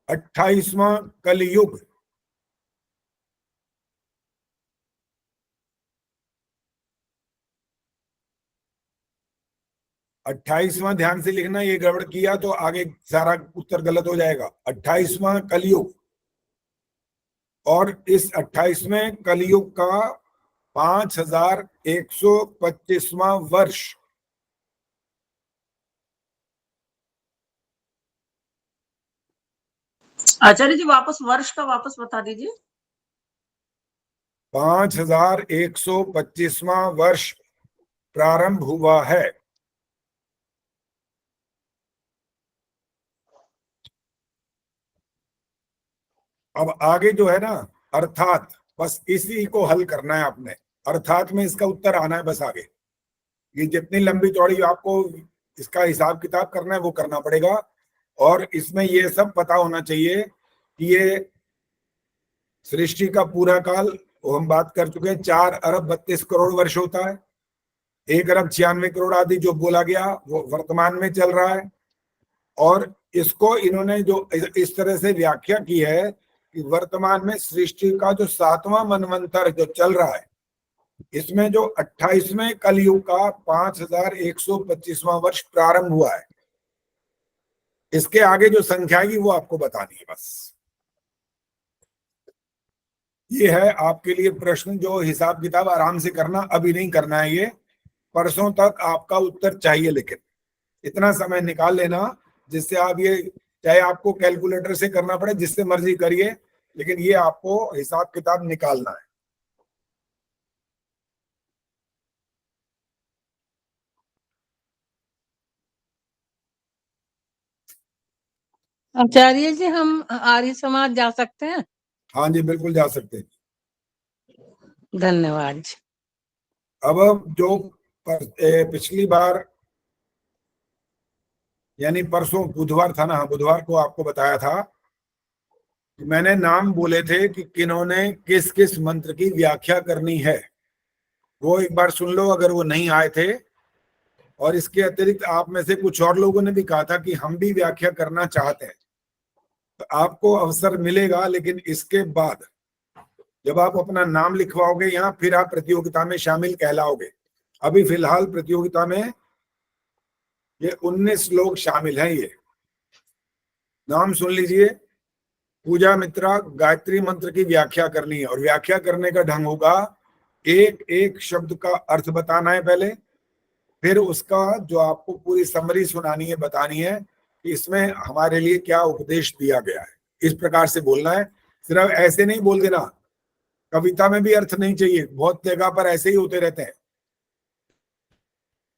28वां कलयुग, अट्ठाईसवां ध्यान से लिखना, ये गड़बड़ किया तो आगे सारा उत्तर गलत हो जाएगा। 28वां कलयुग, और इस 28वें कलयुग का 5125वां वर्ष। आचार्य जी वापस वर्ष का वापस बता दीजिए। 5125वां वर्ष प्रारंभ हुआ है। अब आगे जो है ना, अर्थात, बस इसी को हल करना है आपने। अर्थात में इसका उत्तर आना है बस आगे। ये जितनी लंबी चौड़ी आपको इसका हिसाब किताब करना है वो करना पड़ेगा, और इसमें ये सब पता होना चाहिए कि ये सृष्टि का पूरा काल, वो हम बात कर चुके हैं, 4 अरब 32 करोड़ वर्ष होता है। 1 अरब 96 करोड़ आदि जो बोला गया वो वर्तमान में चल रहा है। और इसको इन्होंने जो इस तरह से व्याख्या की है कि वर्तमान में सृष्टि का जो 7वां मनवंतर जो चल रहा है, इसमें जो 28वें कलयुग का 5125वां वर्ष प्रारंभ हुआ है। इसके आगे जो संख्या आएगी वो आपको बतानी है बस। ये है आपके लिए प्रश्न, जो हिसाब किताब आराम से करना, अभी नहीं करना है, ये परसों तक आपका उत्तर चाहिए। लेकिन इतना समय निकाल लेना जिससे आप ये, चाहे आपको कैलकुलेटर से करना पड़े, जिससे मर्जी करिए, लेकिन ये आपको हिसाब किताब निकालना है। आचार्य जी हम आर्य समाज जा सकते हैं? हाँ जी, बिल्कुल जा सकते हैं। धन्यवाद जी। अब जो पिछली बार, यानी परसों बुधवार था ना, बुधवार को आपको बताया था कि मैंने नाम बोले थे कि किन्होंने किस किस मंत्र की व्याख्या करनी है। वो एक बार सुन लो अगर वो नहीं आए थे। और इसके अतिरिक्त आप में से कुछ और लोगों ने भी कहा था कि हम भी व्याख्या करना चाहते हैं, तो आपको अवसर मिलेगा। लेकिन इसके बाद जब आप अपना नाम लिखवाओगे यहाँ, फिर आप प्रतियोगिता में शामिल कहलाओगे। अभी फिलहाल प्रतियोगिता में ये 19 लोग शामिल हैं। ये नाम सुन लीजिए। पूजा मित्रा, गायत्री मंत्र की व्याख्या करनी है, और व्याख्या करने का ढंग होगा, एक एक शब्द का अर्थ बताना है पहले, फिर उसका जो आपको पूरी समरी सुनानी है, बतानी है कि इसमें हमारे लिए क्या उपदेश दिया गया है। इस प्रकार से बोलना है, सिर्फ ऐसे नहीं बोल देना। कविता में भी अर्थ नहीं चाहिए, बहुत जगह पर ऐसे ही होते रहते हैं।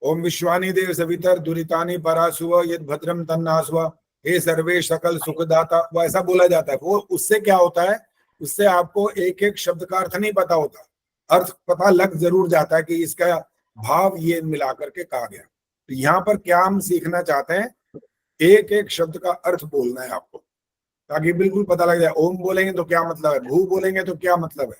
ओम विश्वानि देव सवितर दुरितानि परासुव यद भद्रम तन्नासुव, हे सर्वे सकल सुखदाता, वो ऐसा बोला जाता है। वो उससे क्या होता है, उससे आपको एक एक शब्द का अर्थ नहीं पता होता, अर्थ पता लग जरूर जाता है कि इसका भाव ये मिला करके कहा गया। तो यहाँ पर क्या हम सीखना चाहते हैं, एक एक शब्द का अर्थ बोलना है आपको, ताकि बिल्कुल पता लग जाए। ओम बोलेंगे तो क्या मतलब है, भू बोलेंगे तो क्या मतलब है,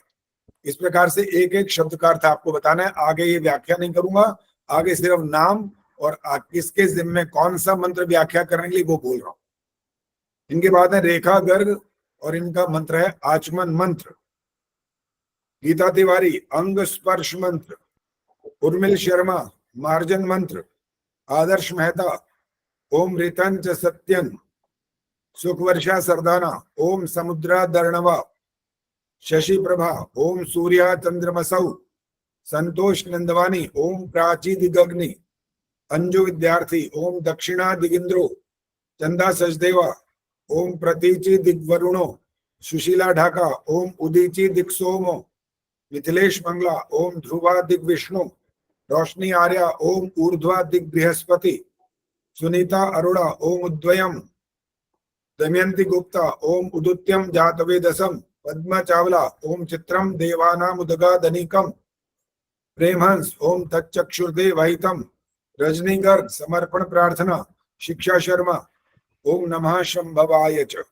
इस प्रकार से एक एक शब्द का अर्थ आपको बताना है। आगे ये व्याख्या नहीं करूंगा, आगे सिर्फ नाम और किसके जिम्मे कौन सा मंत्र व्याख्या करने के लिए वो बोल रहा हूं। इनके बाद है रेखा गर्ग और इनका मंत्र है आचमन मंत्र। गीता तिवारी अंग स्पर्श मंत्र, उर्मिल शर्मा मार्जन मंत्र, आदर्श मेहता ओम रितन च सत्यन, सुखवर्षा सरदाना ओम समुद्रा दर्णवा, शशि प्रभा ओम सूर्या चंद्रमसौ, संतोष नंदवानी ओम प्राची दिगग्नि, अंजु विद्यार्थी ओम दक्षिणा दिगिंद्रो, चंदा सचदेवा ओम प्रतीचि दिग्वरुणो, सुशीला ढाका ओम उदीची दिक्सोमो, मिथिलेश मंगला ओम ध्रुवा दिग्विष्णु, रोशनी आर्या ओम ऊर्ध्वा दिग्बृहस्पति, सुनीता अरोड़ा ओम उद्वयम, दमयंती गुप्ता ओम उदुत्यम जातवेदसम, पद्मा चावला ओम चित्रम देवानाम उदगादनिकम, प्रेमहंस ओम तच्चक्षुर्दे वहितम, रजनी गर्ग समर्पण प्रार्थना, शिक्षा शर्मा ओम नमः शंभवाय च।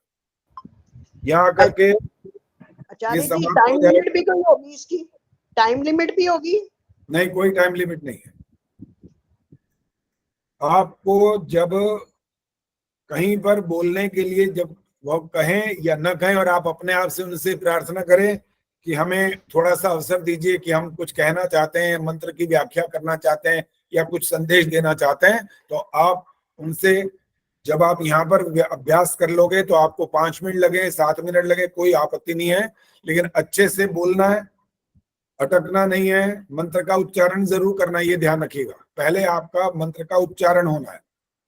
यहाँ करके आचार्य जी टाइम लिमिट भी कोई होगी इसकी, टाइम लिमिट भी होगी? नहीं, कोई टाइम लिमिट नहीं है। आपको जब कहीं पर बोलने के लिए जब वो कहें या न कहें और आप अपने आप से उनसे प्रार्थना करें कि हमें थोड़ा सा अवसर दीजिए कि हम कुछ कहना चाहते हैं, मंत्र की व्याख्या करना चाहते हैं या कुछ संदेश देना चाहते हैं, तो आप उनसे जब आप यहाँ पर अभ्यास कर लोगे तो आपको 5 मिनट लगे 7 मिनट लगे, कोई आपत्ति नहीं है, लेकिन अच्छे से बोलना है, अटकना नहीं है, मंत्र का उच्चारण जरूर करना है, ये ध्यान रखिएगा। पहले आपका मंत्र का उच्चारण होना है,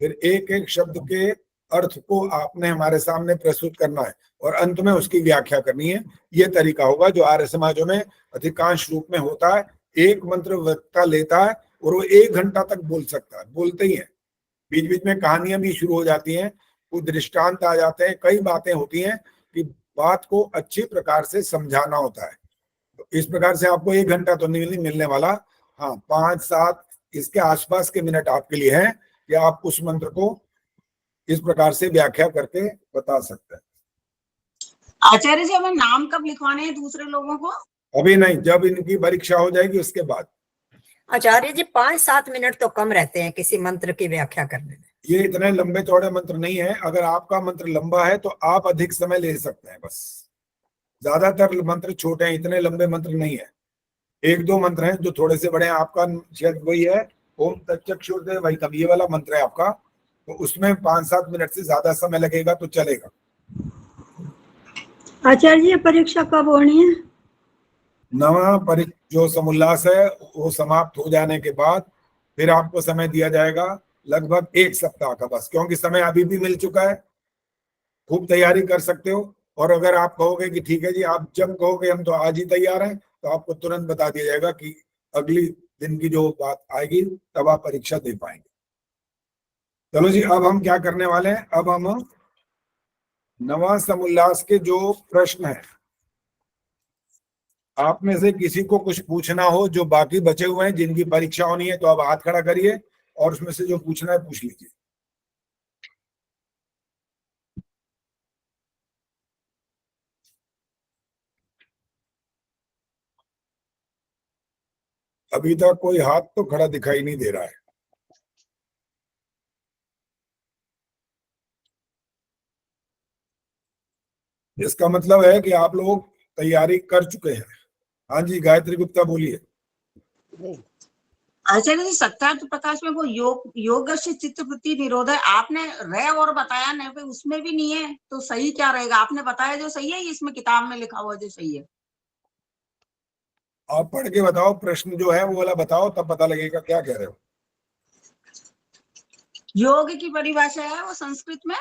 फिर एक एक शब्द के अर्थ को आपने हमारे सामने प्रस्तुत करना है और अंत में उसकी व्याख्या करनी है। ये तरीका होगा जो आर्य समाजों में अधिकांश रूप में होता है। एक मंत्र वक्ता लेता है और वो 1 घंटा तक बोल सकता है, बोलते ही है, बीच बीच में कहानियां भी शुरू हो जाती हैं, कुछ दृष्टांत आ जाते हैं, कई बातें होती हैं कि बात को अच्छी प्रकार से समझाना होता है। तो इस प्रकार से आपको 1 घंटा तो नहीं मिलने वाला, हाँ 5-7 इसके आसपास के मिनट आपके लिए हैं कि आप उस मंत्र को इस प्रकार से व्याख्या करके बता सकते हैं। आचार्य जी हमें नाम कब लिखवाने हैं दूसरे लोगों को? अभी नहीं, जब इनकी परीक्षा हो जाएगी उसके बाद। आचार्य जी 5-7 मिनट तो कम रहते हैं किसी मंत्र की व्याख्या करने में। ये इतने लंबे चौड़े मंत्र नहीं है, अगर आपका मंत्र लंबा है तो आप अधिक समय ले सकते हैं, बस ज्यादातर मंत्र छोटे हैं, इतने लंबे मंत्र नहीं है। 1-2 मंत्र हैं जो थोड़े से बड़े हैं, आपका शायद वही है ओम तच्चक्षुर्दे वहितम, ये वाला मंत्र है आपका, तो उसमें 5-7 मिनट से ज्यादा समय लगेगा तो चलेगा। आचार्य जी परीक्षा कब होनी है? नवा जो समुल्लास है वो समाप्त हो जाने के बाद फिर आपको समय दिया जाएगा लगभग 1 सप्ताह का, बस, क्योंकि समय अभी भी मिल चुका है, खूब तैयारी कर सकते हो। और अगर आप कहोगे कि ठीक है जी, आप जब कहोगे हम तो आज ही तैयार हैं, तो आपको तुरंत बता दिया जाएगा कि अगली दिन की जो बात आएगी तब आप परीक्षा दे पाएंगे। चलो जी, अब हम क्या करने वाले हैं, अब हम नवा समुल्लास के जो प्रश्न है, आप में से किसी को कुछ पूछना हो जो बाकी बचे हुए हैं जिनकी परीक्षा होनी है, तो आप हाथ खड़ा करिए और उसमें से जो पूछना है पूछ लीजिए। अभी तक कोई हाथ तो खड़ा दिखाई नहीं दे रहा है। इसका मतलब है कि आप लोग तैयारी कर चुके हैं। हाँ जी, गायत्री गुप्ता बोलिए। आचार्य जी सत्यार्थ प्रकाश में वो योग से चित्तवृत्ति निरोध है, आपने रह और बताया नहीं, पे उसमें भी नहीं है, तो सही क्या रहेगा? आपने बताया जो सही है, इसमें किताब में लिखा हुआ जो सही है? आप पढ़ के बताओ, प्रश्न जो है वो वाला बताओ, तब पता लगेगा क्या कह रहे हो। योग की परिभाषा है वो संस्कृत में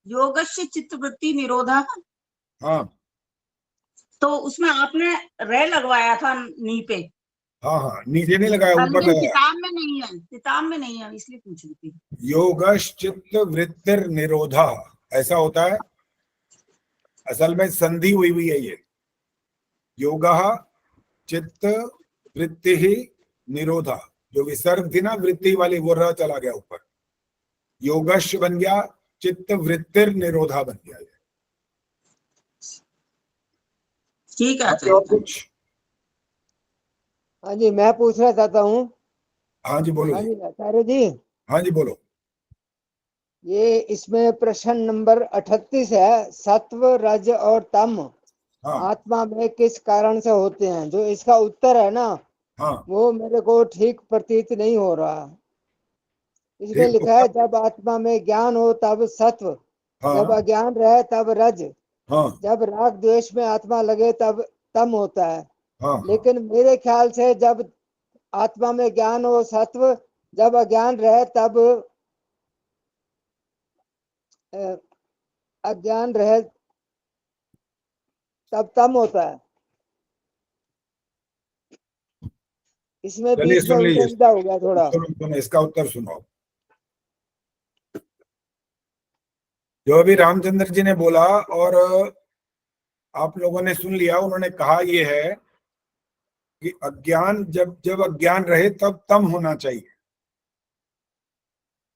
योग से चित्तवृत्ति निरोध। हाँ, तो उसमें आपने रे लगवाया था नी पे, हाँ हाँ, नीचे नहीं लगाया, ऊपर लेकिन लगाया। किताब में नहीं है, किताब में नहीं है, इसलिए पूछ रही थी। योगश्चित्त वृत्तिर निरोधा, ऐसा होता है। असल में संधि हुई हुई है ये, योगः चित्त वृत्ति ही निरोधा, जो विसर्ग थी ना वृत्ति वाली वो र चला गया ऊपर, योगश बन गया, चित्त वृत्तिर निरोधा बन गया। ठीक है और कुछ? हाँ जी, मैं पूछना चाहता हूँ। हाँ जी बोलो। हाँ जी आचार्य जी। हाँ जी बोलो। ये इसमें प्रश्न नंबर 38 है, सत्व रज और तम आत्मा में किस कारण से होते हैं? जो इसका उत्तर है ना, वो मेरे को ठीक प्रतीत नहीं हो रहा। इसमें लिखा है जब आत्मा में ज्ञान हो तब सत्व, जब अज्ञान रहे तब रज, जब राग द्वेष में आत्मा लगे तब तम होता है। लेकिन मेरे ख्याल से जब आत्मा में ज्ञान हो सत्व, जब अज्ञान रहे तब अज्ञान रहे तब तम होता है। इसमें बीच में उलझा हो गया थोड़ा। इसका उत्तर सुनो। जो अभी रामचंद्र जी ने बोला और आप लोगों ने सुन लिया, उन्होंने कहा ये है कि अज्ञान जब अज्ञान रहे तब तम होना चाहिए,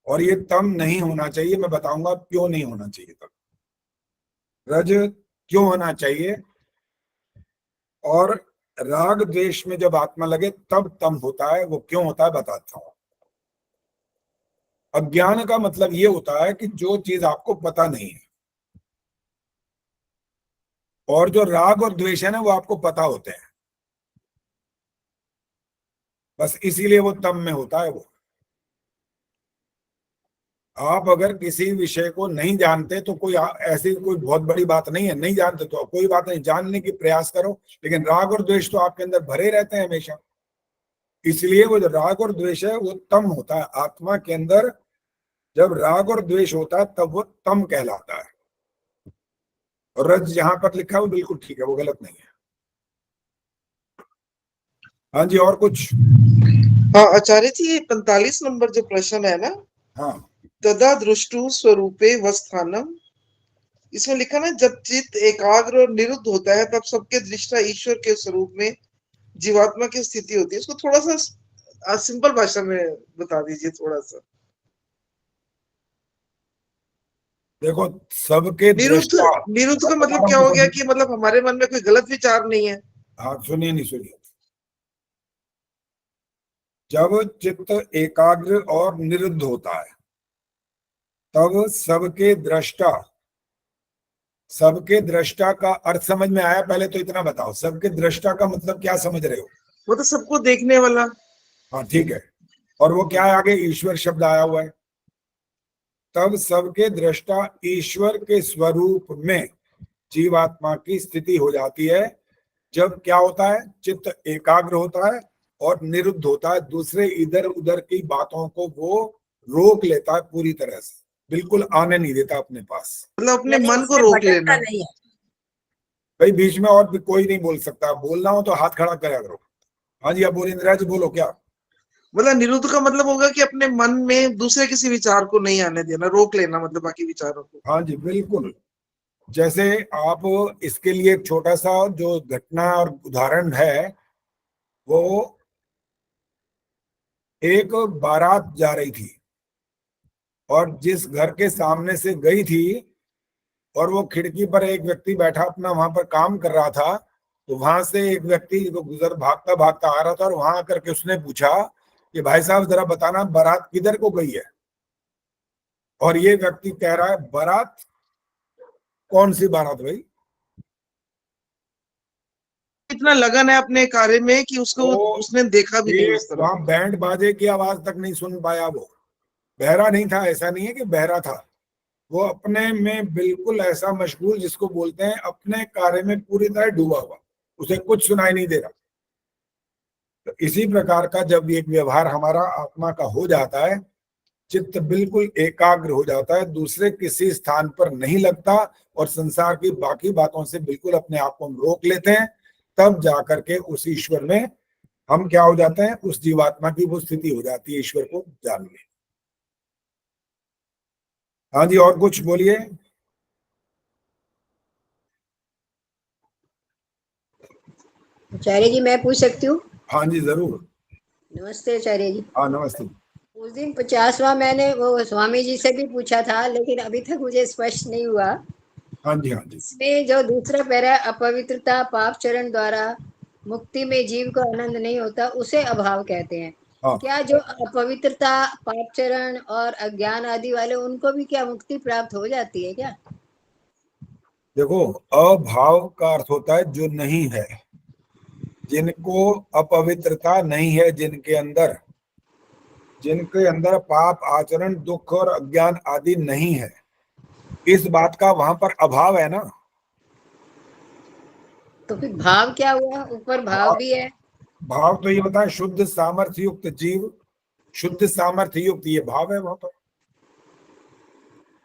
और ये तम नहीं होना चाहिए। मैं बताऊंगा क्यों नहीं होना चाहिए तब, रज क्यों होना चाहिए, और राग द्वेष में जब आत्मा लगे तब तम होता है, वो क्यों होता है बताता हूं। अज्ञान का मतलब ये होता है कि जो चीज आपको पता नहीं है, और जो राग और द्वेष है ना वो आपको पता होते हैं, बस इसीलिए वो तम में होता है। वो आप अगर किसी विषय को नहीं जानते तो कोई ऐसी कोई बहुत बड़ी बात नहीं है, नहीं जानते तो कोई बात नहीं, जानने की प्रयास करो, लेकिन राग और द्वेष तो आपके अंदर भरे रहते हैं हमेशा। इसलिए वो जो राग और द्वेष है वो तम होता है आत्मा के अंदर। जब राग और द्वेष होता है तब वो तम कहलाता है। और रज जहां पर लिखा है वो बिल्कुल ठीक है, वो गलत नहीं है। हाँ जी, और कुछ? हाँ आचार्य जी, ये 45 नंबर जो प्रश्न है ना, हाँ, तदा दृष्टु स्वरूपे वस्थानम, इसमें लिखा ना जब चित्त एकाग्र और निरुद्ध होता है तब सबके दृष्टा ईश्वर के स्वरूप में जीवात्मा की स्थिति होती है। इसको थोड़ा सा सिंपल भाषा में बता दीजिए थोड़ा सा। देखो, सबके निरुद्ध का मतलब क्या हो गया कि मतलब हमारे मन में कोई गलत विचार नहीं है। हाँ सुनिए, नहीं सुनिए। जब चित्त एकाग्र और निरुद्ध होता है तब सबके दृष्टा का अर्थ समझ में आया? पहले तो इतना बताओ, सबके दृष्टा का मतलब क्या समझ रहे हो? वो तो सबको देखने वाला। हाँ ठीक है, और वो क्या है आगे? ईश्वर शब्द आया हुआ है। तब सबके दृष्टा ईश्वर के स्वरूप में जीवात्मा की स्थिति हो जाती है जब क्या होता है? चित्त एकाग्र होता है और निरुद्ध होता है, दूसरे इधर उधर की बातों को वो रोक लेता है पूरी तरह से, बिल्कुल आने नहीं देता अपने पास, मतलब अपने मन को रोक लेना नहीं है। भाई बीच में और भी कोई नहीं बोल सकता, बोलना हो तो हाथ खड़ा करा करो। हाँ जी, अब बोल इंदिरा जी बोलो क्या? मतलब निरुद्ध का मतलब होगा कि अपने मन में दूसरे किसी विचार को नहीं आने देना, रोक लेना, मतलब बाकी विचारों को। हाँ जी बिल्कुल। जैसे आप इसके लिए एक छोटा सा जो घटना और उदाहरण है, वो एक बारात जा रही थी और जिस घर के सामने से गई थी और वो खिड़की पर एक व्यक्ति बैठा अपना वहां पर काम कर रहा था, तो वहां से एक व्यक्ति गुजर भागता भागता आ रहा था और वहां आकर के उसने पूछा कि भाई साहब जरा बताना बारात किधर को गई है? और ये व्यक्ति कह रहा है बारात? कौन सी बारात भाई? इतना लगन है अपने कार्य में कि उसको उसने देखा भी नहीं उस तरह। वहां बैंड बाजे की आवाज तक नहीं सुन पाया। वो बहरा नहीं था, ऐसा नहीं है कि बहरा था, वो अपने में बिल्कुल ऐसा मशगूल, जिसको बोलते हैं अपने कार्य में पूरी तरह डूबा हुआ, उसे कुछ सुनाई नहीं दे रहा। तो इसी प्रकार का जब एक व्यवहार हमारा आत्मा का हो जाता है, चित्त बिल्कुल एकाग्र हो जाता है, दूसरे किसी स्थान पर नहीं लगता और संसार की बाकी बातों से बिल्कुल अपने आप को हम रोक लेते हैं, तब जाकर के उस ईश्वर में हम क्या हो जाते हैं, उस जीवात्मा की वो स्थिति हो जाती है ईश्वर को जानने। हाँ जी, और कुछ बोलिए। आचार्य जी, मैं पूछ सकती हूँ? हाँ जी जरूर। नमस्ते आचार्य जी। हाँ नमस्ते। उस दिन 50वां मैंने वो स्वामी जी से भी पूछा था, लेकिन अभी तक मुझे स्पष्ट नहीं हुआ। हाँ जी हाँ जी। इसमें जो दूसरा पैरा, अपवित्रता पाप चरण द्वारा मुक्ति में जीव को आनंद नहीं होता, उसे अभाव कहते हैं। हाँ। क्या जो अपवित्रता पाप चरण और अज्ञान आदि वाले, उनको भी क्या मुक्ति प्राप्त हो जाती है क्या? देखो, अभाव का अर्थ होता है जो नहीं है। जिनको अपवित्रता नहीं है, जिनके अंदर पाप आचरण, दुख और अज्ञान आदि नहीं है, इस बात का वहां पर अभाव है ना। तो फिर भाव क्या हुआ? ऊपर भाव भी है। भाव तो ये बताए, शुद्ध सामर्थ्य युक्त जीव, शुद्ध सामर्थ्य युक्त, ये भाव है वहां पर।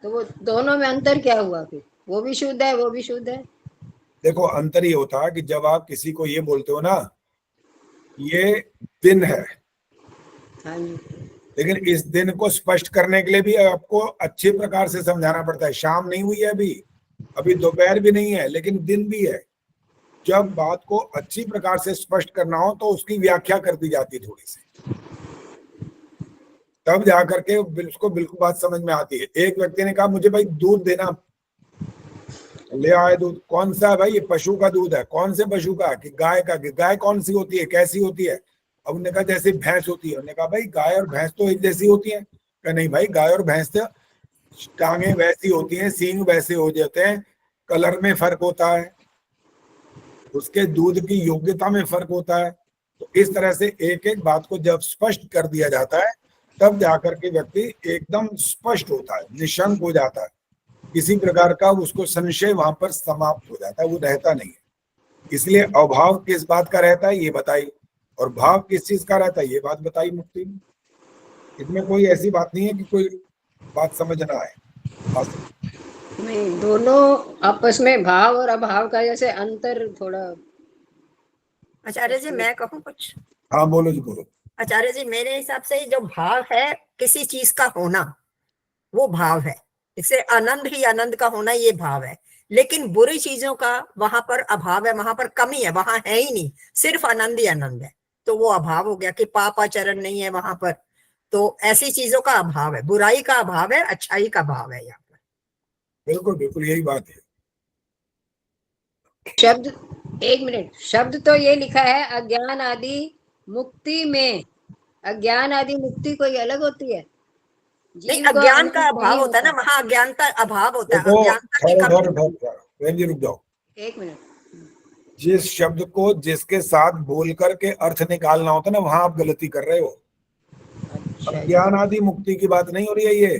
तो वो दोनों में अंतर क्या हुआ फिर? वो भी शुद्ध है, वो भी शुद्ध है। देखो, अंतर ये होता है कि जब आप किसी को ये बोलते हो ना, ये दिन है, हाँ जी, लेकिन इस दिन को स्पष्ट करने के लिए भी आपको अच्छे प्रकार से समझाना पड़ता है। शाम नहीं हुई है अभी दोपहर भी नहीं है, लेकिन दिन भी है। जब बात को अच्छी प्रकार से स्पष्ट करना हो तो उसकी व्याख्या कर दी जाती है थोड़ी सी, तब जाकर के उसको बिल्कुल बात समझ में आती है। एक व्यक्ति ने कहा मुझे भाई दूध देना, ले आए दूध। कौन सा है भाई? ये पशु का दूध है। कौन से पशु का? कि गाय का। कि गाय कौन सी होती है, कैसी होती है? अब उन्होंने कहा जैसे भैंस होती है। उन्होंने कहा भाई गाय और भैंस तो एक जैसी होती है। कहा नहीं भाई, गाय और भैंस तो टांगे वैसी होती हैं, सींग वैसे हो जाते हैं, कलर में फर्क होता है, उसके दूध की योग्यता में फर्क होता है। तो इस तरह से एक एक बात को जब स्पष्ट कर दिया जाता है, तब जाकर के व्यक्ति एकदम स्पष्ट होता है, निशंक हो जाता है। किसी प्रकार का उसको संशय वहां पर समाप्त हो जाता है, वो रहता नहीं है। इसलिए अभाव किस बात का रहता है ये बताई, और भाव किस चीज का रहता है ये बात बताई मुक्ति में। इसमें कोई ऐसी बात नहीं है कि कोई बात समझ ना आए। नहीं, दोनों आपस में भाव और अभाव का जैसे अंतर थोड़ा। आचार्य जी, मैं कहूँ कुछ? हाँ बोलो जी, बोलो। आचार्य जी, मेरे हिसाब से जो भाव है किसी चीज का होना, वो भाव है। इससे आनंद ही आनंद का होना, ये भाव है। लेकिन बुरी चीजों का वहां पर अभाव है, वहां पर कमी है, वहां है ही नहीं, सिर्फ आनंद ही आनंद है। तो वो अभाव हो गया कि पापाचरण नहीं है वहां पर। तो ऐसी चीजों का अभाव है, बुराई का अभाव है, अच्छाई का भाव है यहाँ पर। बिल्कुल बिल्कुल यही बात है। शब्द, एक मिनट, शब्द तो ये लिखा है अज्ञान आदि मुक्ति में। अज्ञान आदि मुक्ति कोई अलग होती है? नहीं, अज्ञान का अभाव होता है ना, वहां अज्ञानता अभाव होता है। अज्ञानता की कमी। रुक जाओ, एक मिनट। जिस शब्द को जिसके साथ बोल करके अर्थ निकालना होता है ना, वहां आप गलती कर रहे हो। अज्ञान आदि मुक्ति की बात नहीं हो रही है।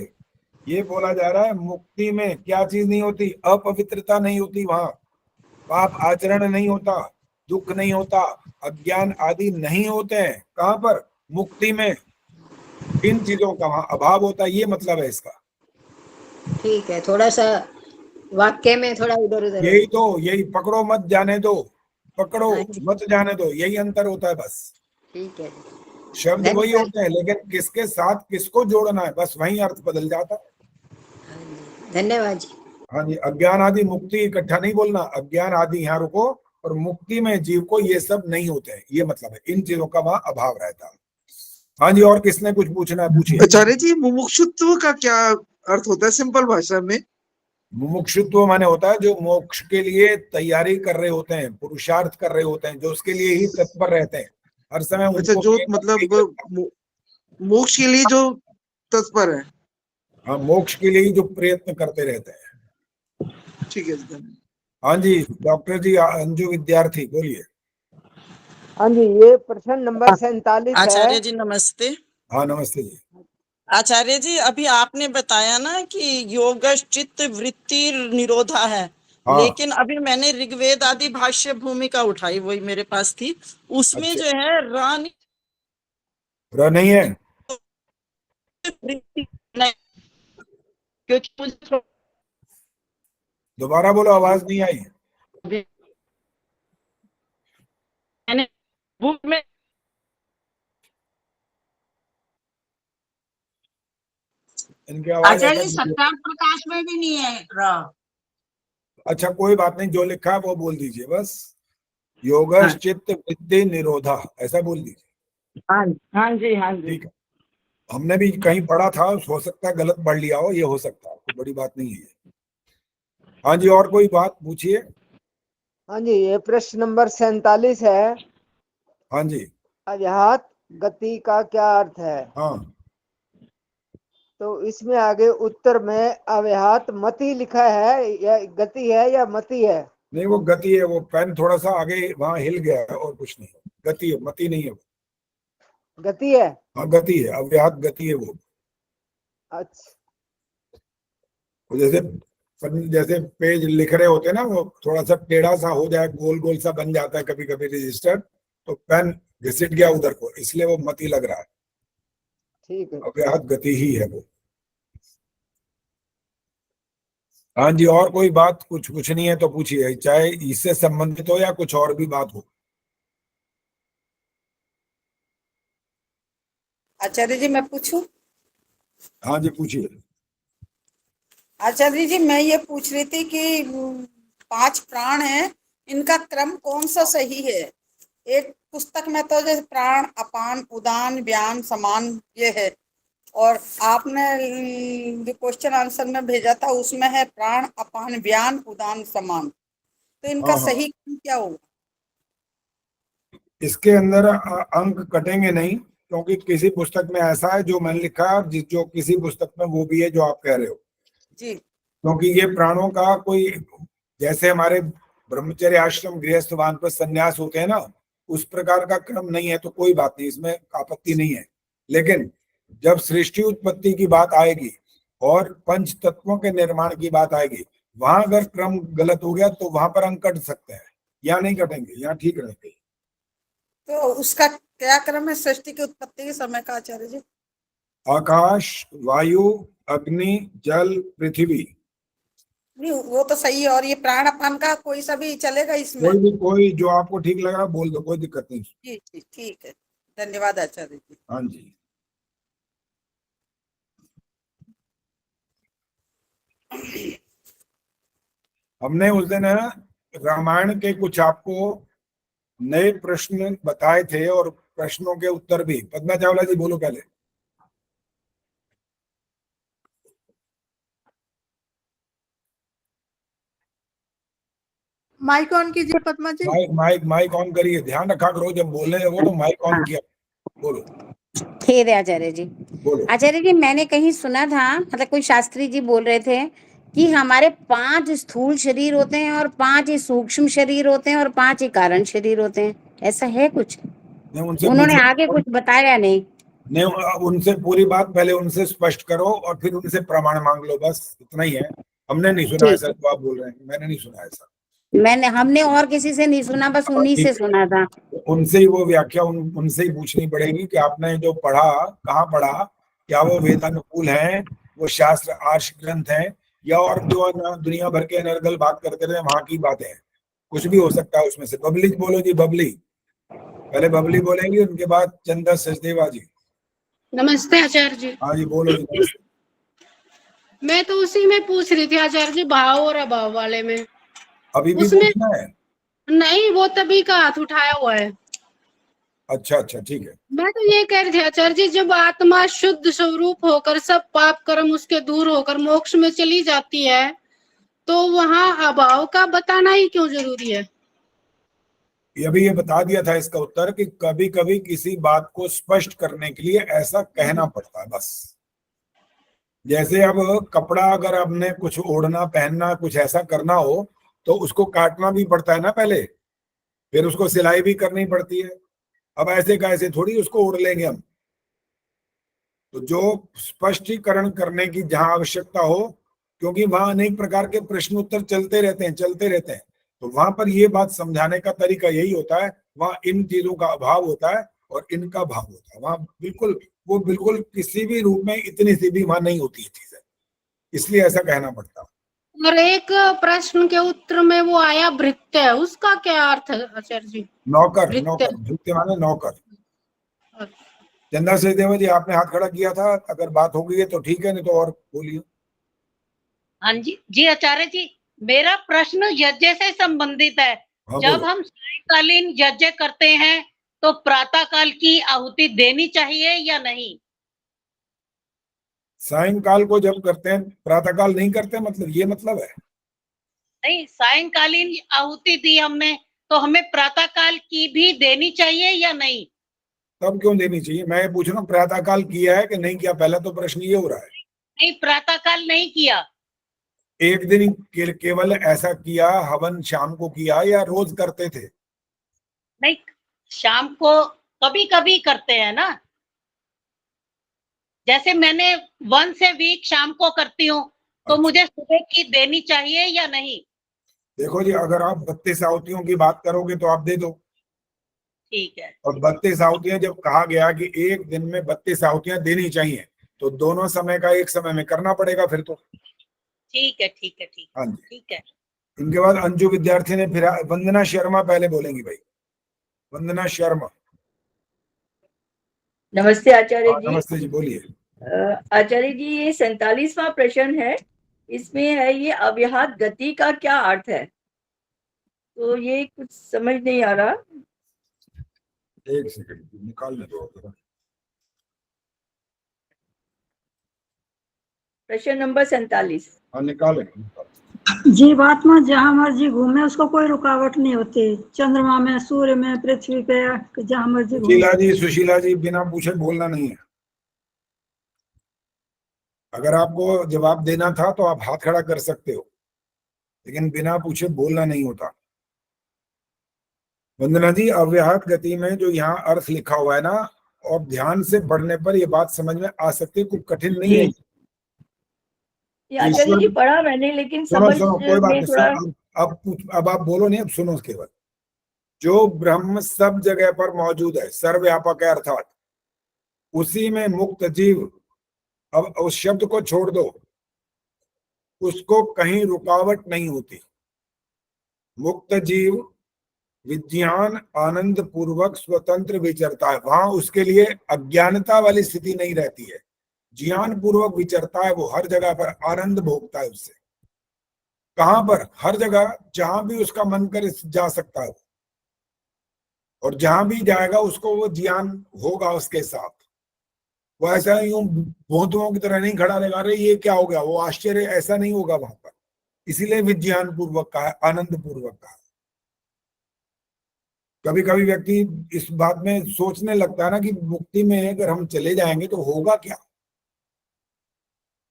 ये बोला जा रहा है मुक्ति में क्या चीज नहीं होती? अपवित्रता नहीं होती, वहां पाप आचरण नहीं होता, दुख नहीं होता, अज्ञान आदि नहीं होते हैं। कहां पर? मुक्ति में। इन चीजों का वहां अभाव होता है, ये मतलब है इसका। ठीक है, थोड़ा सा वाक्य में थोड़ा इधर उधर। यही पकड़ो मत जाने दो, पकड़ो मत जाने दो, यही अंतर होता है बस। ठीक है, शब्द वही होते हैं, लेकिन किसके साथ किसको जोड़ना है, बस वही अर्थ बदल जाता है। धन्यवाद जी। हाँ जी, अज्ञान आदि मुक्ति इकट्ठा नहीं बोलना। अज्ञान आदि यहाँ रुको, और मुक्ति में जीव को ये सब नहीं होते हैं, ये मतलब है। इन चीजों का वहां अभाव रहता है। हाँ जी, और किसने कुछ पूछना है पूछिए। आचार्य जी, मुमुक्षुत्व का क्या अर्थ होता है सिंपल भाषा में? मुमुक्षुत्व माने होता है जो मोक्ष के लिए तैयारी कर रहे होते हैं, पुरुषार्थ कर रहे होते हैं, जो उसके लिए ही तत्पर रहते हैं हर समय। अच्छा, जो मतलब मोक्ष के लिए जो तत्पर है। हाँ, मोक्ष के लिए ही जो प्रयत्न करते रहते हैं। ठीक है। हाँ जी, डॉक्टर जी अंजू विद्यार्थी बोलिए। हाँ जी, ये प्रश्न नंबर 47 है। आचार्य जी नमस्ते। हाँ नमस्ते जी। आचार्य जी, अभी आपने बताया ना कि योग चित्त वृत्ति निरोधा है। हाँ। लेकिन अभी मैंने ऋग्वेद आदि भाष्य भूमिका उठाई, वही मेरे पास थी। उसमें अच्छा। जो है र नहीं है, क्योंकि दोबारा बोलो, आवाज नहीं आई। मैंने बुक में इनकी आवाज आचार्य ऐसा- सत्यार्थ प्रकाश में भी नहीं है र। अच्छा कोई बात नहीं, जो लिखा है वो बोल दीजिए बस। योगश चित्त वृत्ति निरोधा ऐसा बोल दीजिए। हाँ जी हाँ जी। ठीक है, हमने भी कहीं पढ़ा था, हो सकता है गलत पढ़ लिया हो, ये हो सकता है, कोई बड़ी बात नहीं है। हाँ जी, और कोई बात पूछिए। हाँ जी, ये प्रश्न नंबर 47 है। हाँ जी। अव्याहत गति का क्या अर्थ है? हाँ, तो इसमें आगे उत्तर में अव्याहत मति लिखा है, या गति है या मति है? नहीं वो गति है, वो पेन थोड़ा सा आगे वहां हिल गया है और कुछ नहीं, गति है, मति नहीं है वो। गति है। हाँ गति है, अव्याहत गति है वो। अच्छा, जैसे पेज लिख रहे होते हैं ना, वो थोड़ा सा टेढ़ा सा हो जाए, गोल गोल सा बन जाता है कभी कभी रजिस्टर, तो पेन घिसट गया उधर को, इसलिए वो मति लग रहा है। ठीक है, अव्याहत गति ही है वो। हाँ जी, और कोई बात कुछ नहीं है तो पूछिए, चाहे इससे संबंधित हो या कुछ और भी बात हो। आचार्य जी मैं पूछूं? हाँ जी पूछिए। आचार्य जी मैं ये पूछ रही थी कि 5 प्राण हैं, इनका क्रम कौन सा सही है? एक पुस्तक में तो जैसे प्राण, अपान, उदान, व्यान, समान ये है, और आपने जो क्वेश्चन आंसर में भेजा था उसमें है प्राण, अपान, व्यान, उदान, समान। तो इनका हाँ, सही क्रम क्या होगा? इसके अंदर अंक कटेंगे नहीं, क्योंकि किसी पुस्तक में ऐसा है जो मैंने लिखा है, और जो किसी पुस्तक में वो भी है जो आप कह रहे हो जी। क्योंकि ये प्राणों का कोई, जैसे हमारे ब्रह्मचर्य आश्रम गृहस्थ वानप्रस्थ संन्यास होते हैं ना, उस प्रकार का क्रम नहीं है, तो कोई बात नहीं, इसमें आपत्ति नहीं है। लेकिन जब सृष्टि उत्पत्ति की बात आएगी और पंच तत्वों के निर्माण की बात आएगी, वहां अगर क्रम गलत हो गया तो वहां पर अंक कट सकते हैं, यहाँ नहीं कटेंगे, यहाँ ठीक रहेंगे। तो उसका क्या क्रम है सृष्टि की उत्पत्ति के समय का आचार्य जी? आकाश, वायु, अग्नि, जल, पृथ्वी। नहीं वो तो सही है, और ये प्राण अपान का कोई सा भी चलेगा इसमें? कोई जो आपको ठीक लग रहा है बोल दो, कोई दिक्कत नहीं। जी जी ठीक है, धन्यवाद आचार्य जी। हाँ जी। हमने उस दिन रामायण के कुछ आपको नए प्रश्न बताए थे और प्रश्नों के उत्तर भी। पद्मा चावला जी बोलो पहले। माइक ऑन कीजिए पद्मा जी। माइक ऑन करिए, ध्यान रखा करो जब बोलने लगो तो माइक ऑन किया। बोलो। खेद है आचार्य जी। बोलो। आचार्य जी मैंने कहीं सुना था, मतलब कोई शास्त्री जी बोल रहे थे कि हमारे 5 स्थूल शरीर होते हैं और 5 ही सूक्ष्म शरीर होते हैं और 5 ही कारण शरीर होते हैं, ऐसा है कुछ? उन्होंने आगे कुछ बताया नहीं। उनसे पूरी बात पहले उनसे स्पष्ट करो और फिर उनसे प्रमाण मांग लो, बस इतना ही है। हमने नहीं सुना ऐसा जो आप बोल रहे हैं, मैंने नहीं सुना ऐसा। हमने और किसी से नहीं सुना, बस उन्हीं से सुना था। उनसे ही वो व्याख्या उनसे ही पूछनी पड़ेगी कि आपने जो पढ़ा कहाँ पढ़ा, क्या वो वेदानुकूल है, वो शास्त्र आर्ष ग्रंथ है, या और जो दुनिया भर के अनर्गल बात करते रहे वहां की बातें हैं, कुछ भी हो सकता है उसमें से। बबली बोलो जी, बबली पहले बबली बोलेंगी, उनके बाद चंदा सचदेवा जी। नमस्ते आचार्य जी। हाँ जी बोलो जी। नमस्ते। मैं तो उसी में पूछ रही थी आचार्य जी, भाव और अभाव वाले में। अभी भी उसमें पूछना है? नहीं, वो तभी का हाथ उठाया हुआ है। अच्छा ठीक है। मैं तो ये कह रही थी आचार्य जी, जब आत्मा शुद्ध स्वरूप होकर सब पाप कर्म उसके दूर होकर मोक्ष में चली जाती है, तो वहां अभाव का बताना ही क्यों जरूरी है? अभी ये बता दिया था इसका उत्तर कि कभी कभी किसी बात को स्पष्ट करने के लिए ऐसा कहना पड़ता है बस। जैसे अब कपड़ा अगर आपने कुछ ओढ़ना पहनना कुछ ऐसा करना हो तो उसको काटना भी पड़ता है ना पहले, फिर उसको सिलाई भी करनी पड़ती है। अब ऐसे का ऐसे थोड़ी उसको ओढ़ लेंगे हम। तो जो स्पष्टीकरण करने की जहां आवश्यकता हो, क्योंकि वहां अनेक प्रकार के प्रश्न उत्तर चलते रहते हैं, तो वहां पर ये बात समझाने का तरीका यही होता है, वहां इन चीजों का अभाव होता है और इनका भाव होता है। वहां बिल्कुल किसी भी रूप में इतनी सी भी वहां नहीं होती है चीजें, इसलिए ऐसा कहना पड़ता है। और एक प्रश्न के उत्तर में वो आया भृत्य, उसका क्या अर्थ है आचार्य जी? नौकर, भृत्य माने नौकर। चंदा सहदेव जी, आपने हाथ खड़ा किया था, अगर बात हो गई है तो ठीक है, नहीं तो और बोलिए। हाँ जी जी आचार्य जी, मेरा प्रश्न यज्ञ से संबंधित है। हाँ, जब बोलो। हम सायंकालीन यज्ञ करते हैं तो प्रातः काल की आहुति देनी चाहिए या नहीं? सायंकाल को जब करते हैं, प्रातःकाल नहीं करते, मतलब ये मतलब है? नहीं, सायंकालीन आहुति दी हमने तो हमें प्रातः काल की भी देनी चाहिए या नहीं? तब क्यों देनी चाहिए? मैं पूछ रहा हूँ प्रातःकाल किया है कि नहीं किया, पहला तो प्रश्न ये हो रहा है। नहीं, प्रातः काल नहीं किया। एक दिन केवल ऐसा किया, हवन शाम को किया, या रोज करते थे? नहीं, शाम को कभी कभी करते हैं ना, जैसे मैंने 1 से वीक शाम को करती हूँ, तो मुझे सुबह की देनी चाहिए या नहीं? देखो जी, अगर आप 32 आहुतियों की बात करोगे तो आप दे दो। ठीक है। और 32 आहुतियां जब कहा गया कि एक दिन में 32 आहुतियां देनी चाहिए, तो दोनों समय का एक समय में करना पड़ेगा फिर तो। ठीक है ठीक है ठीक हाँ है जी। ठीक है। इनके बाद अंजू विद्यार्थी ने फिर, वंदना शर्मा पहले बोलेंगी भाई। वंदना शर्मा। नमस्ते आचार्य जी। नमस्ते जी, बोलिए। आचार्य जी, ये 47वां प्रश्न है, इसमें है ये अव्याहत गति का क्या अर्थ है? तो ये कुछ समझ नहीं आ रहा। एक सेकंड निकालने दो। प्रश्न नंबर 47। हाँ, निकाले। जीवात्मा जहाँ मर्जी घूमे, उसको कोई रुकावट नहीं होती। चंद्रमा में, सूर्य में, पृथ्वी पे, जहाँ मर्जी घूमे। सुशीला जी, बिना पूछे बोलना नहीं है। अगर आपको जवाब देना था तो आप हाथ खड़ा कर सकते हो, लेकिन बिना पूछे बोलना नहीं होता। वंदना जी, अव्याहत गति में जो यहाँ अर्थ लिखा हुआ है ना, और ध्यान से पढ़ने पर ये बात समझ में आ सकती है, कुछ कठिन नहीं है। आचार्य जी, पढ़ा मैंने, लेकिन सुनो समझ कोई बात में नहीं, थोड़ा। अब आप बोलो नहीं, अब सुनो केवल। जो ब्रह्म सब जगह पर मौजूद है, सर्वव्यापक है, अर्थात उसी में मुक्त जीव, अब उस शब्द को छोड़ दो, उसको कहीं रुकावट नहीं होती। मुक्त जीव विज्ञान आनंद पूर्वक स्वतंत्र विचरता है, वहां उसके लिए अज्ञानता वाली स्थिति नहीं रहती है, ज्ञान पूर्वक विचरता है, वो हर जगह पर आनंद भोगता है उससे। कहां पर? हर जगह, जहां भी उसका मन करे जा सकता है, और जहां भी जाएगा उसको वो ज्ञान होगा उसके साथ। वो ऐसा यूं भोंदुओं की तरह नहीं खड़ा रहेगा, अरे ये क्या हो गया, वो आश्चर्य ऐसा नहीं होगा वहां पर। इसीलिए विज्ञान पूर्वक का है, आनंद पूर्वक का है। कभी कभी व्यक्ति इस बात में सोचने लगता है ना कि मुक्ति में अगर हम चले जाएंगे तो होगा क्या।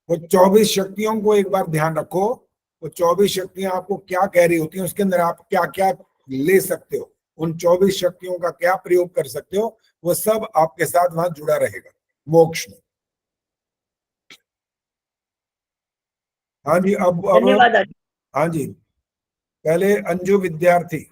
वो 24 शक्तियों को एक बार ध्यान रखो, वो 24 शक्तियां आपको क्या कह रही होती हैं, उसके अंदर आप क्या क्या ले सकते हो, उन 24 शक्तियों का क्या प्रयोग कर सकते हो, वो सब आपके साथ वहां जुड़ा रहेगा मोक्ष में। हाँ जी, अब हाँ जी, पहले अंजू विद्यार्थी।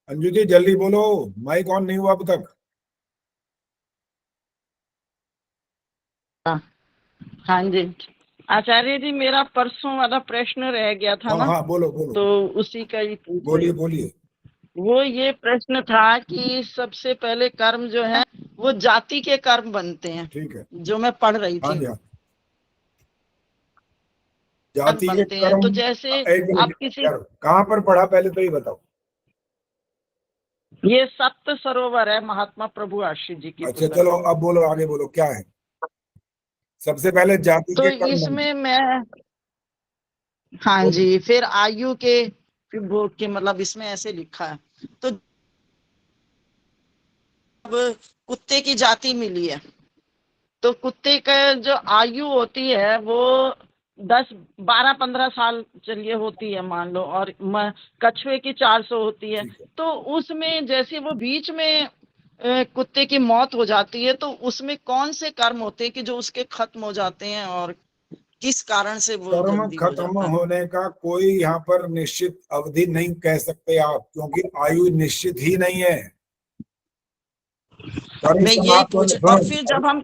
अंजू जी जल्दी बोलो, माइक ऑन नहीं हुआ अब तक। हाँ जी आचार्य जी, मेरा परसों वाला प्रश्न रह गया था ना। हाँ, बोलो बोलो। तो उसी का ही बोलिए बोलिए। वो ये प्रश्न था कि सबसे पहले कर्म जो है वो जाति के कर्म बनते हैं। ठीक है, जो मैं पढ़ रही थी। हाँ, जाति के बनते हैं। कर्म। तो जैसे आप किसी कहाँ पर पढ़ा, पहले तो ये बताओ। ये सप्त सरोवर है, महात्मा प्रभु आशीष जी की। अच्छा चलो, अब बोलो, आगे बोलो, क्या है। सबसे पहले जाति तो के कर्म। इसमें मैं, हाँ जी, फिर आयु के, फिर भोग के, मतलब इसमें ऐसे लिखा है। तो अब कुत्ते की जाति मिली है, तो कुत्ते का जो आयु होती है वो 10, 12, 15 साल चलिए होती है मान लो, और कछुए की 400 होती है। तो उसमें जैसे वो बीच में कुत्ते की मौत हो जाती है, तो उसमें कौन से कर्म होते हैं कि जो उसके खत्म हो जाते हैं, और किस कारण से वो कर्म जल्दी हो खत्म जाता है? होने का कोई यहाँ पर निश्चित अवधि नहीं कह सकते आप, क्योंकि आयु निश्चित ही नहीं है। मैं यही पूछ, और फिर जब हम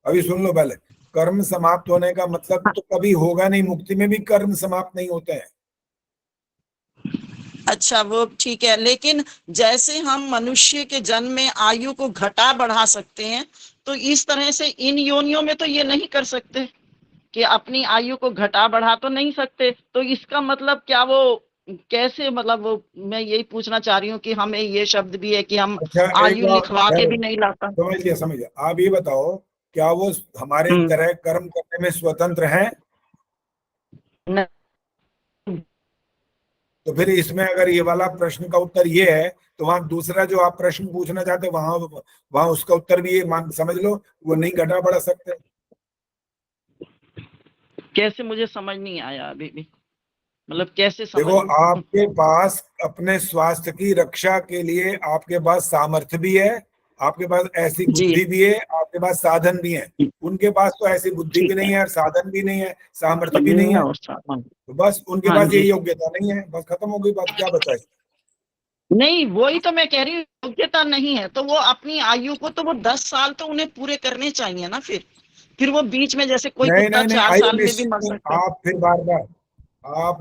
अभी सुन लो पहले, कर्म समाप्त होने का मतलब तो कभी होगा नहीं, मुक्ति में भी कर्म समाप्त नहीं होते हैं। अच्छा, वो ठीक है, लेकिन जैसे हम मनुष्य के जन्म में आयु को घटा बढ़ा सकते हैं, तो इस तरह से इन योनियों में तो ये नहीं कर सकते कि अपनी आयु को घटा बढ़ा तो नहीं सकते। तो इसका मतलब क्या, वो कैसे, मतलब वो मैं यही पूछना चाह रही हूँ कि हमें ये शब्द भी है कि हम आयु लिखवा के भी नहीं लाता। समझ लिया। आप ये बताओ, क्या वो हमारे तरह कर्म करने में स्वतंत्र हैं? तो फिर इसमें अगर ये वाला प्रश्न का उत्तर ये है, तो वहां दूसरा जो आप प्रश्न पूछना चाहते वहां उसका उत्तर भी ये समझ लो, वो नहीं घटा बढ़ा सकते। कैसे, मुझे समझ नहीं आया अभी भी, मतलब कैसे समझ? देखो, आपके पास अपने स्वास्थ्य की रक्षा के लिए आपके पास सामर्थ्य भी है, आपके पास ऐसी बुद्धि भी है, आपके पास साधन भी है। उनके पास तो ऐसी बुद्धि भी नहीं है, साधन भी नहीं है, सामर्थ्य भी नहीं है, तो बस उनके पास ये योग्यता नहीं है, बस खत्म हो गई बात। क्या बताए? नहीं, वही तो मैं कह रही हूँ, योग्यता नहीं है तो वो अपनी आयु को तो वो 10 साल तो उन्हें पूरे करने चाहिए ना। फिर वो बीच में जैसे कोई नहीं, कुत्ता नहीं, 4 साल में भी मर सकता है। आप फिर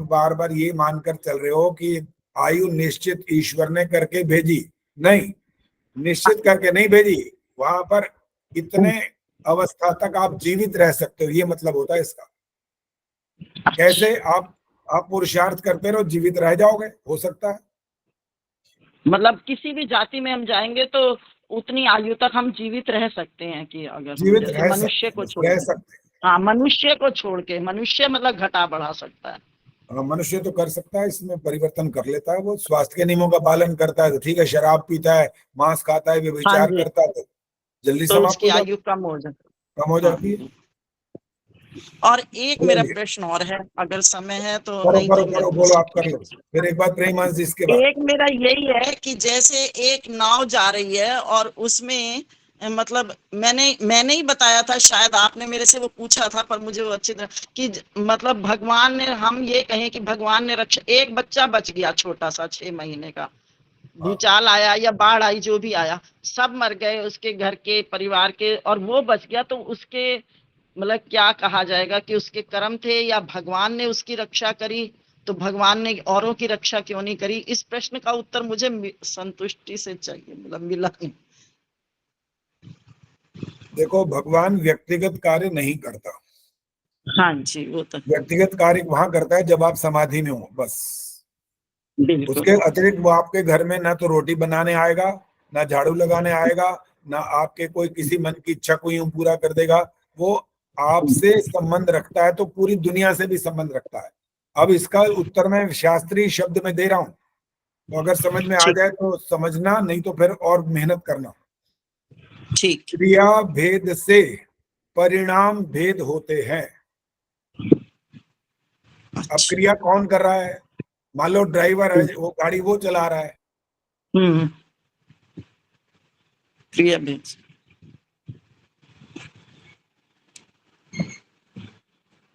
बार बार ये मानकर चल रहे हो कि आयु निश्चित ईश्वर ने करके भेजी। नहीं, निश्चित करके नहीं भेजी, वहां पर इतने अवस्था तक आप जीवित रह सकते हो, ये मतलब होता है इसका। कैसे? आप पुरुषार्थ करते रहो, जीवित रह जाओगे, हो सकता है। मतलब किसी भी जाति में हम जाएंगे तो उतनी आयु तक हम जीवित रह सकते हैं कि अगर जीवित जैसे मनुष्य को छोड़, हाँ, मनुष्य को छोड़ के, मनुष्य मतलब घटा बढ़ा सकता है। मनुष्य तो कर सकता है, इसमें परिवर्तन कर लेता है, वो स्वास्थ्य के नियमों का पालन करता है तो ठीक है। शराब पीता है, मांस खाता है, व्यभिचार करता है तो जल्दी तो समाप्त उसकी आयु कम हो जाती है। और एक मेरा प्रश्न और है, अगर समय है तो। करो, बोलो, आप कर लो। फिर एक बात प्रेमानंद जी, इसके बाद एक मेरा यही है कि जैसे एक नाव जा रही है और उसमें मतलब मैंने ही बताया था, शायद आपने मेरे से वो पूछा था, पर मुझे वो अच्छी तरह कि मतलब भगवान ने, हम ये कहें कि भगवान ने रक्षा, एक बच्चा बच गया छोटा सा 6 महीने का, भूचाल आया या बाढ़ आई, जो भी आया, सब मर गए उसके घर के, परिवार के, और वो बच गया, तो उसके मतलब क्या कहा जाएगा कि उसके कर्म थे या भगवान ने उसकी रक्षा करी? तो भगवान ने औरों की रक्षा क्यों नहीं करी? इस प्रश्न का उत्तर मुझे संतुष्टि से चाहिए, मतलब मिला नहीं। देखो, भगवान व्यक्तिगत कार्य नहीं करता। हाँ जी, वो तो व्यक्तिगत कार्य वहां करता है जब आप समाधि में हो, बस। उसके अतिरिक्त वो आपके घर में ना तो रोटी बनाने आएगा, ना झाड़ू लगाने आएगा, ना आपके कोई किसी मन की इच्छा को यूं पूरा कर देगा। वो आपसे संबंध रखता है तो पूरी दुनिया से भी संबंध रखता है। अब इसका उत्तर मैं शास्त्रीय शब्द में दे रहा हूं, तो अगर समझ में आ जाए तो समझना, नहीं तो फिर और मेहनत करना। ठीक। क्रिया भेद से परिणाम भेद होते हैं। अब क्रिया कौन कर रहा है? मान लो ड्राइवर है, वो गाड़ी वो चला रहा है। क्रिया भेद।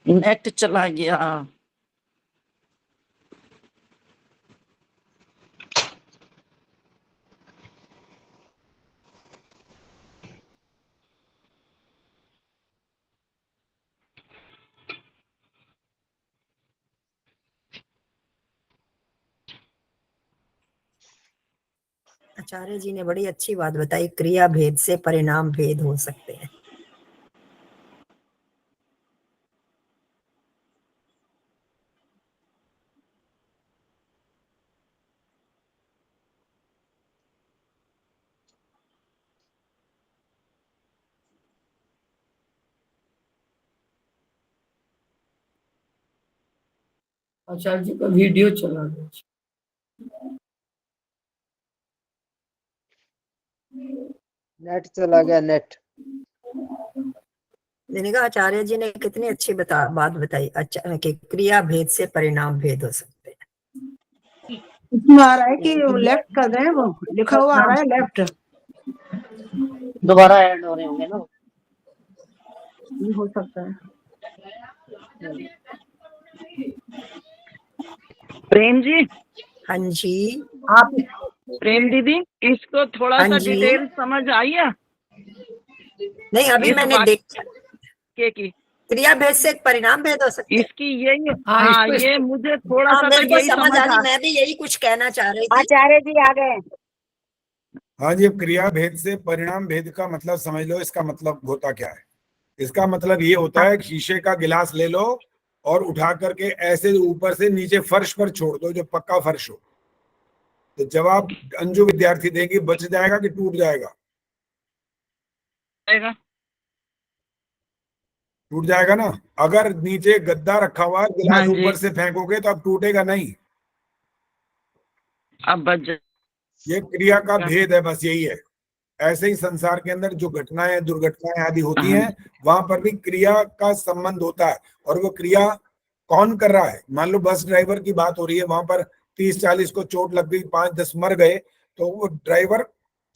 नेट चला गया। आचार्य जी ने बड़ी अच्छी बात बताई, क्रिया भेद से परिणाम भेद हो सकते हैं। आचार्य जी का वीडियो चला गया। नेट चला गया, नेट। देखा, आचार्य जी ने कितनी अच्छी बात बताई। अच्छा, कि क्रिया भेद से परिणाम भेद हो सकते हैं। इसमें आ रहा है कि लेफ्ट कर दें, वो लिखा हुआ आ रहा है लेफ्ट, दोबारा ऐड हो रहे होंगे ना, ये हो सकता है। प्रेम जी। हाँ जी। आप प्रेम दीदी, इसको थोड़ा सा डिटेल समझ आई है? नहीं, अभी मैंने देखा, वाक्य की। क्रिया भेद से एक परिणाम भेद हो सकते हैं। इसकी यही हाँ, हाँ, इसको- ये मुझे थोड़ा सा मेरे तो को यही समझ समझ आ रही, आ मैं भी यही कुछ कहना चाह रही थी। आचार्य जी आ गए। हाँ जी, अब क्रिया भेद से परिणाम भेद का मतलब समझ लो। इसका मतलब होता क्या है? इसका मतलब ये होता है कि शीशे का गिलास ले लो और उठा करके ऐसे ऊपर से नीचे फर्श पर छोड़ दो, जो पक्का फर्श हो, तो जवाब अंजू विद्यार्थी देंगी, बच जाएगा कि टूट जाएगा? टूट जाएगा ना। अगर नीचे गद्दा रखा हुआ है, गिलास हाँ जी। ऊपर से फेंकोगे तो अब टूटेगा नहीं। अब बच ये क्रिया का भेद है, बस यही है। ऐसे ही संसार के अंदर जो घटनाएं दुर्घटनाएं आदि होती हैं, वहां पर भी क्रिया का संबंध होता है। और वो क्रिया कौन कर रहा है? मान लो बस ड्राइवर की बात हो रही है, वहां पर 30-40 को चोट लग गई, 5-10 मर गए, तो वो ड्राइवर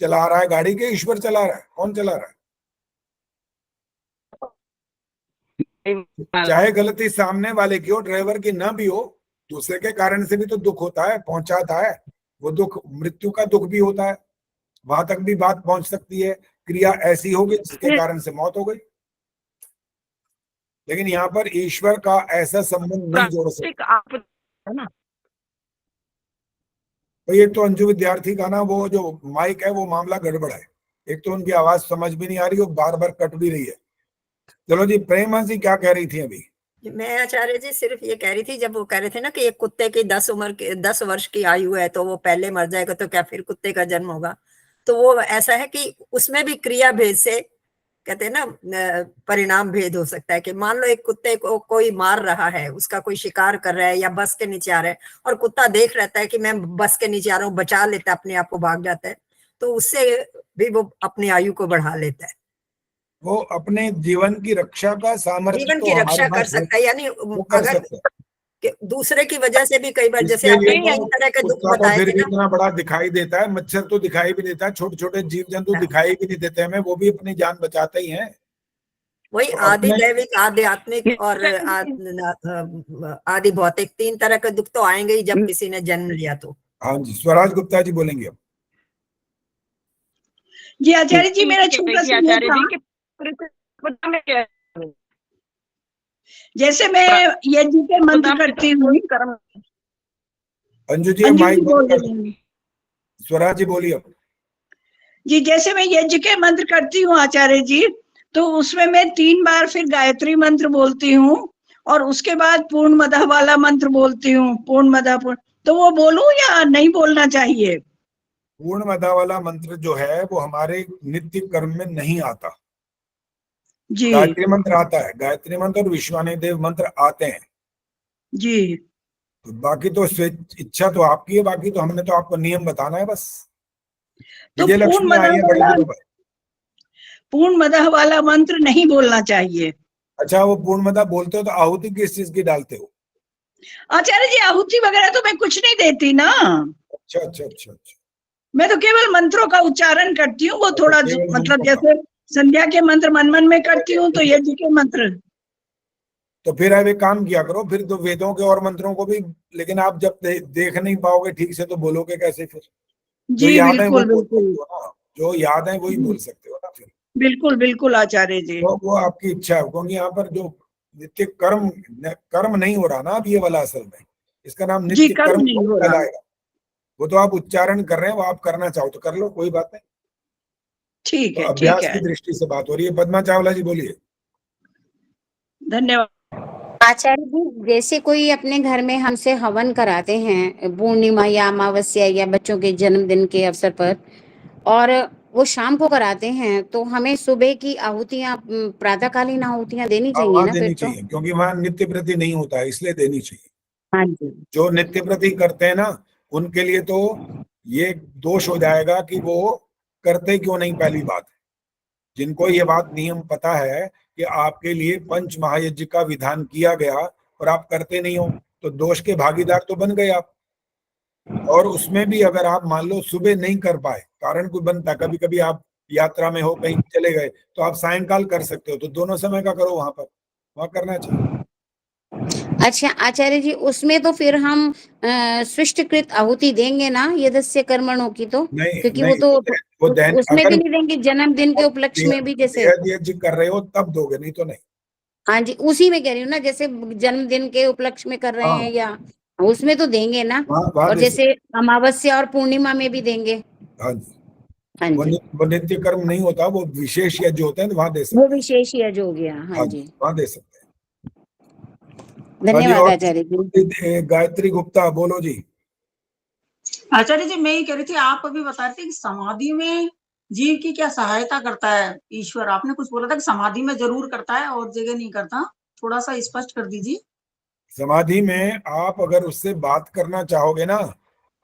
चला रहा है गाड़ी के, ईश्वर चला रहा है? कौन चला रहा है? चाहे गलती सामने वाले की हो, ड्राइवर की ना भी हो, दूसरे के कारण से भी तो दुख होता है, पहुंचाता है। वो दुख मृत्यु का दुख भी होता है, वहां तक भी बात पहुंच सकती है। क्रिया ऐसी होगी जिसके कारण से मौत हो गई, लेकिन यहाँ पर ईश्वर का ऐसा संबंध नहीं जोड़ सकते। तो ये तो अंजू विद्यार्थी का ना, वो जो माइक है वो मामला गड़बड़ है। एक तो उनकी आवाज समझ भी नहीं आ रही, वो बार बार कट भी रही है। चलो जी, प्रेमा जी क्या कह रही थी अभी? मैं आचार्य जी सिर्फ ये कह रही थी, जब वो कह रहे थे ना कि एक कुत्ते की 10 वर्ष की आयु है, तो वो पहले मर जाएगा, तो क्या फिर कुत्ते का जन्म होगा? तो वो ऐसा है कि उसमें भी क्रिया भेद से, कहते हैं ना, परिणाम भेद हो सकता है। कि मान लो एक कुत्ते को कोई मार रहा है, उसका कोई शिकार कर रहा है, या बस के नीचे आ रहा है, और कुत्ता देख रहता है कि मैं बस के नीचे आ रहा हूँ, बचा लेता है, अपने आप को भाग जाता है, तो उससे भी वो अपनी आयु को बढ़ा लेता है। वो अपने जीवन की रक्षा का सामर्थ्य जीवन तो की रक्षा हमारे कर पास है, सकता है, यानी वो कर अगर सकता है। कि दूसरे की वजह से भी कई बार, जैसे इसके लिए आपने तो कई तरह के दुख कुत्ता तो बताए फिर थे भी ना, इतना बड़ा दिखाई देता है, मच्छर तो दिखाई भी देता है, छोटे छोटे जीव जंतु दिखाई भी नहीं देते हमें, वो भी अपनी जान बचाते ही हैं। वही तो आदि अपने दैविक, आध्यात्मिक और आदि भौतिक, 3 तरह के दुख तो आएंगे ही जब किसी ने जन्म लिया तो। हाँ जी, स्वराज गुप्ता जी बोलेंगे अब। जी आचार्य जी, मेरा छोटा सा ये था, जैसे मैं यज्ञ के मंत्र करती हूँ। अंजू जी माइक बंद कर दो। स्वराज जी बोलिए अब। जी, जैसे मैं यज्ञ के मंत्र करती हूँ आचार्य जी, तो उसमें मैं 3 बार फिर गायत्री मंत्र बोलती हूँ, और उसके बाद पूर्ण मदह वाला मंत्र बोलती हूँ, पूर्ण मदह पूर्ण, तो वो बोलूं या नहीं बोलना चाहिए? पूर्ण मदा वाला मंत्र जो है वो हमारे नित्य कर्म में नहीं आता। जी। गायत्री मंत्र आता है, गायत्री मंत्र और विश्वानी देव मंत्र आते हैं जी। तो बाकी तो इच्छा तो आपकी है, बाकी तो हमने तो आपको नियम बताना है बस। तो विजय लक्ष्मी आई है बड़े दिनों पर। पूर्ण मदह वाला मंत्र नहीं बोलना चाहिए? अच्छा, वो पूर्ण मदा बोलते हो तो आहुति किस चीज की डालते हो? आचार्य जी, आहुति वगैरह तो मैं कुछ नहीं देती ना। अच्छा अच्छा अच्छा अच्छा। मैं तो केवल मंत्रों का उच्चारण करती हूँ, वो थोड़ा मतलब जैसे संध्या के मंत्र मन मन में करती हूँ, तो यज्ञ के मंत्र। तो फिर अब एक काम किया करो, फिर तो वेदों के और मंत्रों को भी, लेकिन आप जब देख नहीं पाओगे ठीक से तो बोलोगे कैसे फिर? जो याद है वो बोल सकते हो ना, जो याद है वही बोल सकते हो ना फिर। बिल्कुल बिल्कुल आचार्य जी। तो वो आपकी इच्छा है, क्योंकि यहाँ पर जो नित्य कर्म नहीं हो रहा ना अब ये वाला, असल में इसका नाम नित्य कर्म कहलाएगा। वो तो आप उच्चारण कर रहे हैं, वो आप करना चाहो तो कर लो, कोई बात नहीं। ठीक है, अभ्यास की दृष्टि से बात हो रही है। पद्मा चावला जी बोलिए। धन्यवाद आचार्य जी। जैसे कोई अपने घर में हमसे हवन कराते हैं पूर्णिमा या अमावस्या या बच्चों के जन्मदिन के अवसर पर, और वो शाम को कराते हैं, तो हमें सुबह की आहुतियां, प्रातःकालीन आहुतियां देनी चाहिए ना? फिर तो क्योंकि वहां नित्य प्रति नहीं होता है, इसलिए देनी चाहिए। हाँ जी। जो नित्य प्रति करते हैं ना, उनके लिए तो ये दोष हो जाएगा कि वो करते क्यों नहीं, पहली बात। जिनको ये बात नियम पता है कि आपके लिए पंच महायज्ञ का विधान किया गया और आप करते नहीं हो, तो दोष के भागीदार तो बन गए आप। और उसमें भी अगर आप मान लो सुबह नहीं कर पाए, कारण कोई बनता, कभी कभी आप यात्रा में हो, कहीं चले गए, तो आप सायंकाल कर सकते हो, तो दोनों समय का करो, वहां करना चाहिए। अच्छा आचार्य जी, उसमें तो फिर हम सृष्टिकृत आहुति देंगे ना यदस्य कर्मणों की? तो नहीं, क्योंकि नहीं, वो उसमें भी नहीं देंगे, जन्मदिन के उपलक्ष्य में भी जैसे यज्ञ कर रहे हो तब दोगे, नहीं तो नहीं। हाँ जी, उसी में कह रही हूँ ना, जैसे जन्मदिन के उपलक्ष्य में कर रहे हाँ। हैं या उसमें तो देंगे ना। वहाँ और दे जैसे अमावस्या और पूर्णिमा में भी देंगे। हाँ जी, हाँ वो जी, वो नित्य कर्म नहीं होता, वो विशेष यज्ञ जो होते हैं तो वहां दे वो सकते हैं। विशेष यज्ञ हो गया। हाँ हाँ जी, जी, वहां दे सकते हैं। हाँ जी, धन्यवाद और आचार्य जी। गायत्री गुप्ता बोलो जी। आचार्य जी मैं ये कह रही थी, आप अभी बता रहे थे कि समाधि में जीव की क्या सहायता करता है ईश्वर। आपने कुछ बोला था कि समाधि में जरूर करता है और जगह नहीं करता, थोड़ा सा स्पष्ट कर दीजिए। समाधि में आप अगर उससे बात करना चाहोगे ना,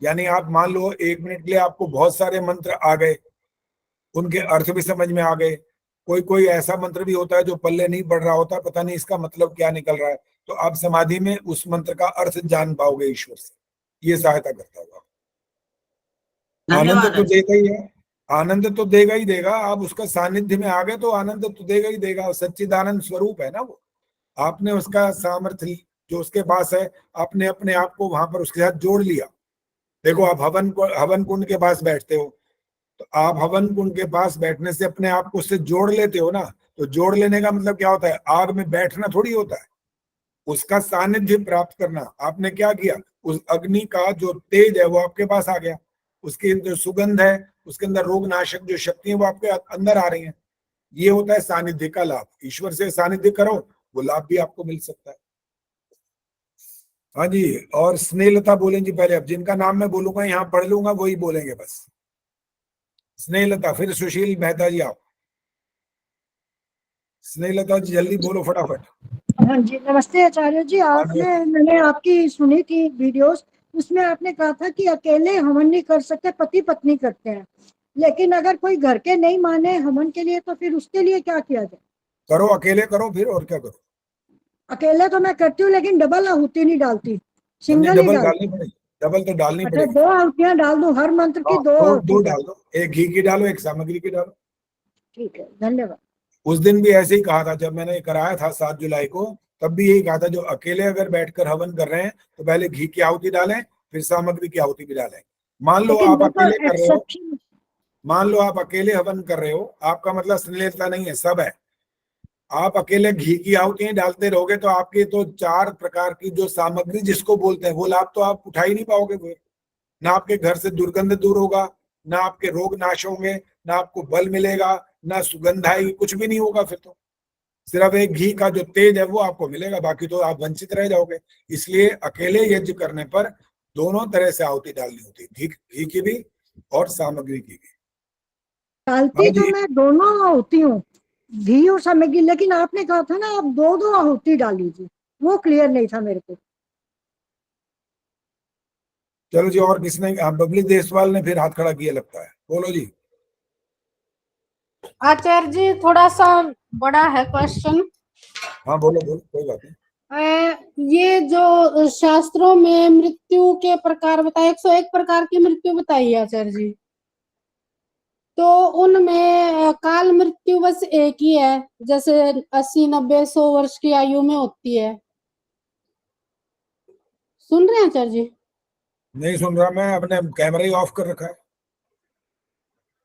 यानी आप मान लो 1 मिनट के लिए आपको बहुत सारे मंत्र आ गए, उनके अर्थ भी समझ में आ गए, कोई कोई ऐसा मंत्र भी होता है जो पल्ले नहीं पड़ रहा होता, पता नहीं इसका मतलब क्या निकल रहा है, तो आप समाधि में उस मंत्र का अर्थ जान पाओगे ईश्वर से, ये सहायता करता होगा। आनंद तो देगा ही है, आनंद तो देगा ही देगा। आप उसका सानिध्य में आ गए तो आनंद तो देगा ही देगा। सच्चिदानंद स्वरूप है ना वो, आपने उसका सामर्थ्य जो उसके पास है, आपने अपने आप को वहां पर उसके साथ जोड़ लिया। देखो आप हवन कुंड के पास बैठते हो, तो आप हवन कुंड के पास बैठने से अपने आप को उससे जोड़ लेते हो ना। तो जोड़ लेने का मतलब क्या होता है? आग में बैठना थोड़ी होता है, उसका सानिध्य प्राप्त करना। आपने क्या किया? उस अग्नि का जो तेज है वो आपके पास आ गया, उसकी जो सुगंध है, उसके अंदर रोग नाशक जो शक्ति है वो आपके अंदर आ रही है। ये होता है सानिध्य का लाभ। ईश्वर से सानिध्य करो, वो लाभ भी आपको मिल सकता है। हाँ जी, और स्नेहलता बोलेंगे पहले। अब जिनका नाम मैं बोलूंगा यहाँ पढ़ लूंगा वही बोलेंगे बस। स्नेहलता, फिर सुशील मेहता जी आप। स्नेहलता जी जल्दी बोलो फटाफट। हाँ जी, नमस्ते आचार्य जी। मैंने आपकी सुनी थी वीडियोस, उसमें आपने कहा था कि अकेले हवन नहीं कर सकते, पति पत्नी करते हैं। लेकिन अगर कोई घर के नहीं माने हवन के लिए, तो फिर उसके लिए क्या किया जाए? करो, अकेले करो फिर, और क्या करो। अकेले तो मैं करती हूँ, लेकिन डबल आहुति नहीं डालती, सिंगल ही डबल डालती। डालनी पड़ेगी, डबल तो डालनी अच्छा, पड़ेगी। 2 आहुतियां डाल दूं, हर मंत्र की 2 दो आहुति डाल दो, एक घी की डालो, एक सामग्री की डालो। ठीक है, धन्यवाद। उस दिन भी ऐसे ही कहा था, जब मैंने कराया था 7 जुलाई को, तब भी यही कहा था, जो अकेले अगर बैठकर हवन कर रहे हैं तो पहले घी की आहुति डालें, फिर सामग्री की आहुति भी डालें। मान लो आप अकेले कर रहे हो, मान लो आप अकेले हवन कर रहे हो, आपका मतलब स्नेहलता नहीं है, सब है। आप अकेले घी की आहुति डालते रहोगे तो आपके तो 4 प्रकार की जो सामग्री जिसको बोलते हैं वो लाभ तो आप उठा ही नहीं पाओगे फिर। ना आपके घर से दुर्गंध दूर होगा, ना आपके रोग नाश होंगे, ना आपको बल मिलेगा, ना सुगंध आएगी, कुछ भी नहीं होगा। फिर तो सिर्फ एक घी का जो तेज है वो आपको मिलेगा, बाकी तो आप वंचित रह जाओगे। इसलिए अकेले यज्ञ करने पर दोनों तरह से आहुति डालनी होती है, घी की भी और सामग्री की भी। डालती तो मैं दोनों आहुति हूँ, घी और सामग्री, लेकिन आपने कहा था ना आप 2 आहुति डाल लीजिए, वो क्लियर नहीं था मेरे को। चलो जी, और किसने? बबली देसवाल ने फिर हाथ खड़ा किया लगता है, बोलो जी। आचार्य जी थोड़ा सा बड़ा है क्वेश्चन। हाँ बोलो बोलो, कोई बात नहीं। ये जो शास्त्रों में मृत्यु के प्रकार बताए, 101 प्रकार की मृत्यु बताई है आचार्य जी, तो उनमें काल मृत्यु बस एक ही है, जैसे 80, 90, 100 वर्ष की आयु में होती है। सुन रहे हैं आचार्य जी? नहीं सुन रहा, मैं अपने कैमरा ही ऑफ कर रखा है।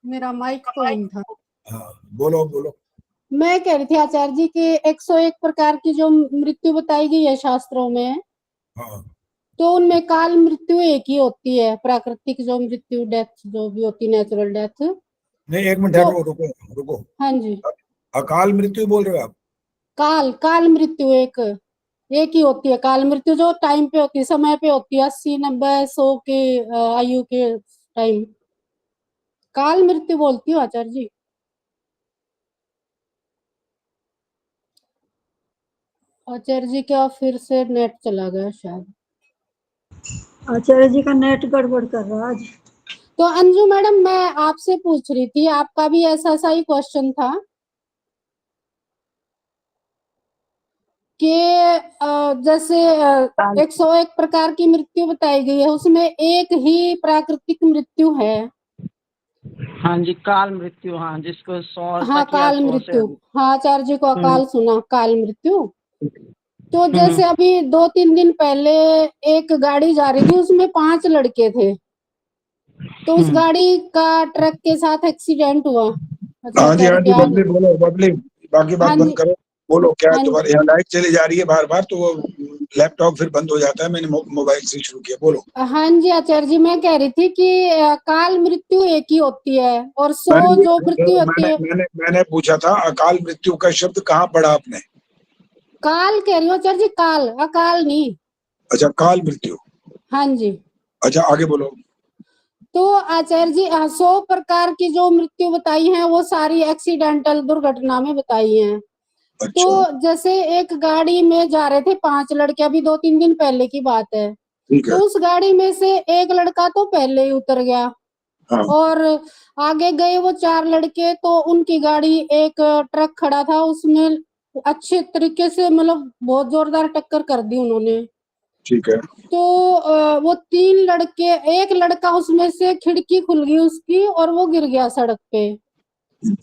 मेरा माइक तो ऑन था। हाँ बोलो बोलो। मैं कह रही थी आचार्य जी कि 101 प्रकार की जो मृत्यु बताई गई है शास्त्रों में, हाँ, तो उनमें काल मृत्यु एक ही होती है, प्राकृतिक जो मृत्यु, डेथ जो भी होती है, नेचुरल डेथ। नहीं, एक मिनट तो, रुको रुको। हाँ जी, अकाल मृत्यु बोल रहे हो आप? काल मृत्यु एक ही होती है। काल मृत्यु जो टाइम पे होती है, समय पे होती है, 80, 90, 100 के आयु के टाइम काल मृत्यु बोलती हूँ आचार्य जी। आचार्य जी क्या फिर से नेट चला गया शायद? आचार्य जी का नेट गड़बड़ कर रहा है आज। तो अंजू मैडम, मैं आपसे पूछ रही थी, आपका भी ऐसा सा ही क्वेश्चन था कि जैसे 101 प्रकार की मृत्यु बताई गई है, उसमें एक ही प्राकृतिक मृत्यु है। हाँ जी, काल मृत्यु। हाँ, जिसको 100 हाँ, काल मृत्यु। हाँ, आचार्य जी को अकाल सुना, काल मृत्यु। तो जैसे अभी 2-3 दिन पहले एक गाड़ी जा रही थी, उसमें 5 लड़के थे, तो उस गाड़ी का ट्रक के साथ एक्सीडेंट हुआ। हाँ जी, हाँ जी, बबली बोलो, बबली बाकी बात बंद करो, बोलो क्या हाँ तुम्हारे यहाँ लाइट चली जा रही है बार बार, तो वो लैपटॉप फिर बंद हो जाता है। मैंने मोबाइल से शुरू किया, बोलो। हाँ जी आचार्य जी, मैं कह रही थी कि काल मृत्यु एक ही होती है और सो जो मृत्यु होती है। मैंने पूछा था अकाल मृत्यु का शब्द कहाँ पढ़ा आपने? काल कह रही हूँ आचार्य जी, काल, अकाल नहीं। अच्छा, काल मृत्यु। हाँ जी। अच्छा, आगे बोलो। तो आचार्य जी 100 प्रकार की जो मृत्यु बताई है वो सारी एक्सीडेंटल दुर्घटना में बताई है। अच्छा। तो जैसे एक गाड़ी में जा रहे थे 5 लड़के, अभी 2-3 दिन पहले की बात है। तो उस गाड़ी में से एक लड़का तो पहले ही उतर गया। हाँ। और आगे गए वो 4 लड़के, तो उनकी गाड़ी, एक ट्रक खड़ा था उसमें अच्छे तरीके से, मतलब बहुत जोरदार टक्कर कर दी उन्होंने। ठीक है। तो वो 3 लड़के, एक लड़का उसमें से खिड़की खुल गई उसकी और वो गिर गया सड़क पे,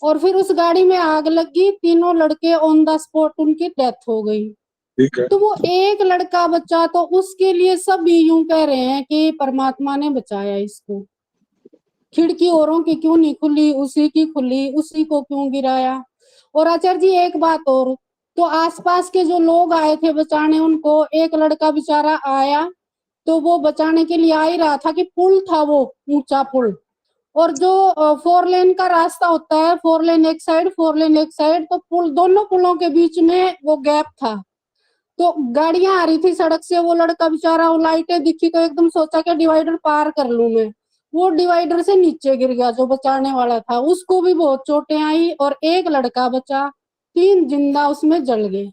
और फिर उस गाड़ी में आग लगी, तीनों लड़के ऑन द स्पॉट उनकी डेथ हो गई। ठीक है। तो वो एक लड़का बचा, तो उसके लिए सब यूं कह रहे हैं कि परमात्मा ने बचाया इसको, खिड़की औरों की क्यों नहीं खुली, उसी की खुली, उसी को क्यों गिराया। और आचार्य जी एक बात और, तो आसपास के जो लोग आए थे बचाने उनको, एक लड़का बेचारा आया तो वो बचाने के लिए आ ही रहा था कि पुल था, वो ऊंचा पुल, और जो 4 लेन का रास्ता होता है, 4 लेन एक साइड 4 लेन एक साइड, तो पुल, दोनों पुलों के बीच में वो गैप था। तो गाड़ियां आ रही थी सड़क से, वो लड़का बेचारा, वो लाइटें दिखी तो एकदम सोचा कि डिवाइडर पार कर लूं मैं, वो डिवाइडर से नीचे गिर गया। जो बचाने वाला था उसको भी बहुत चोटें आई और एक लड़का बचा, 3 जिंदा उसमें जल गए।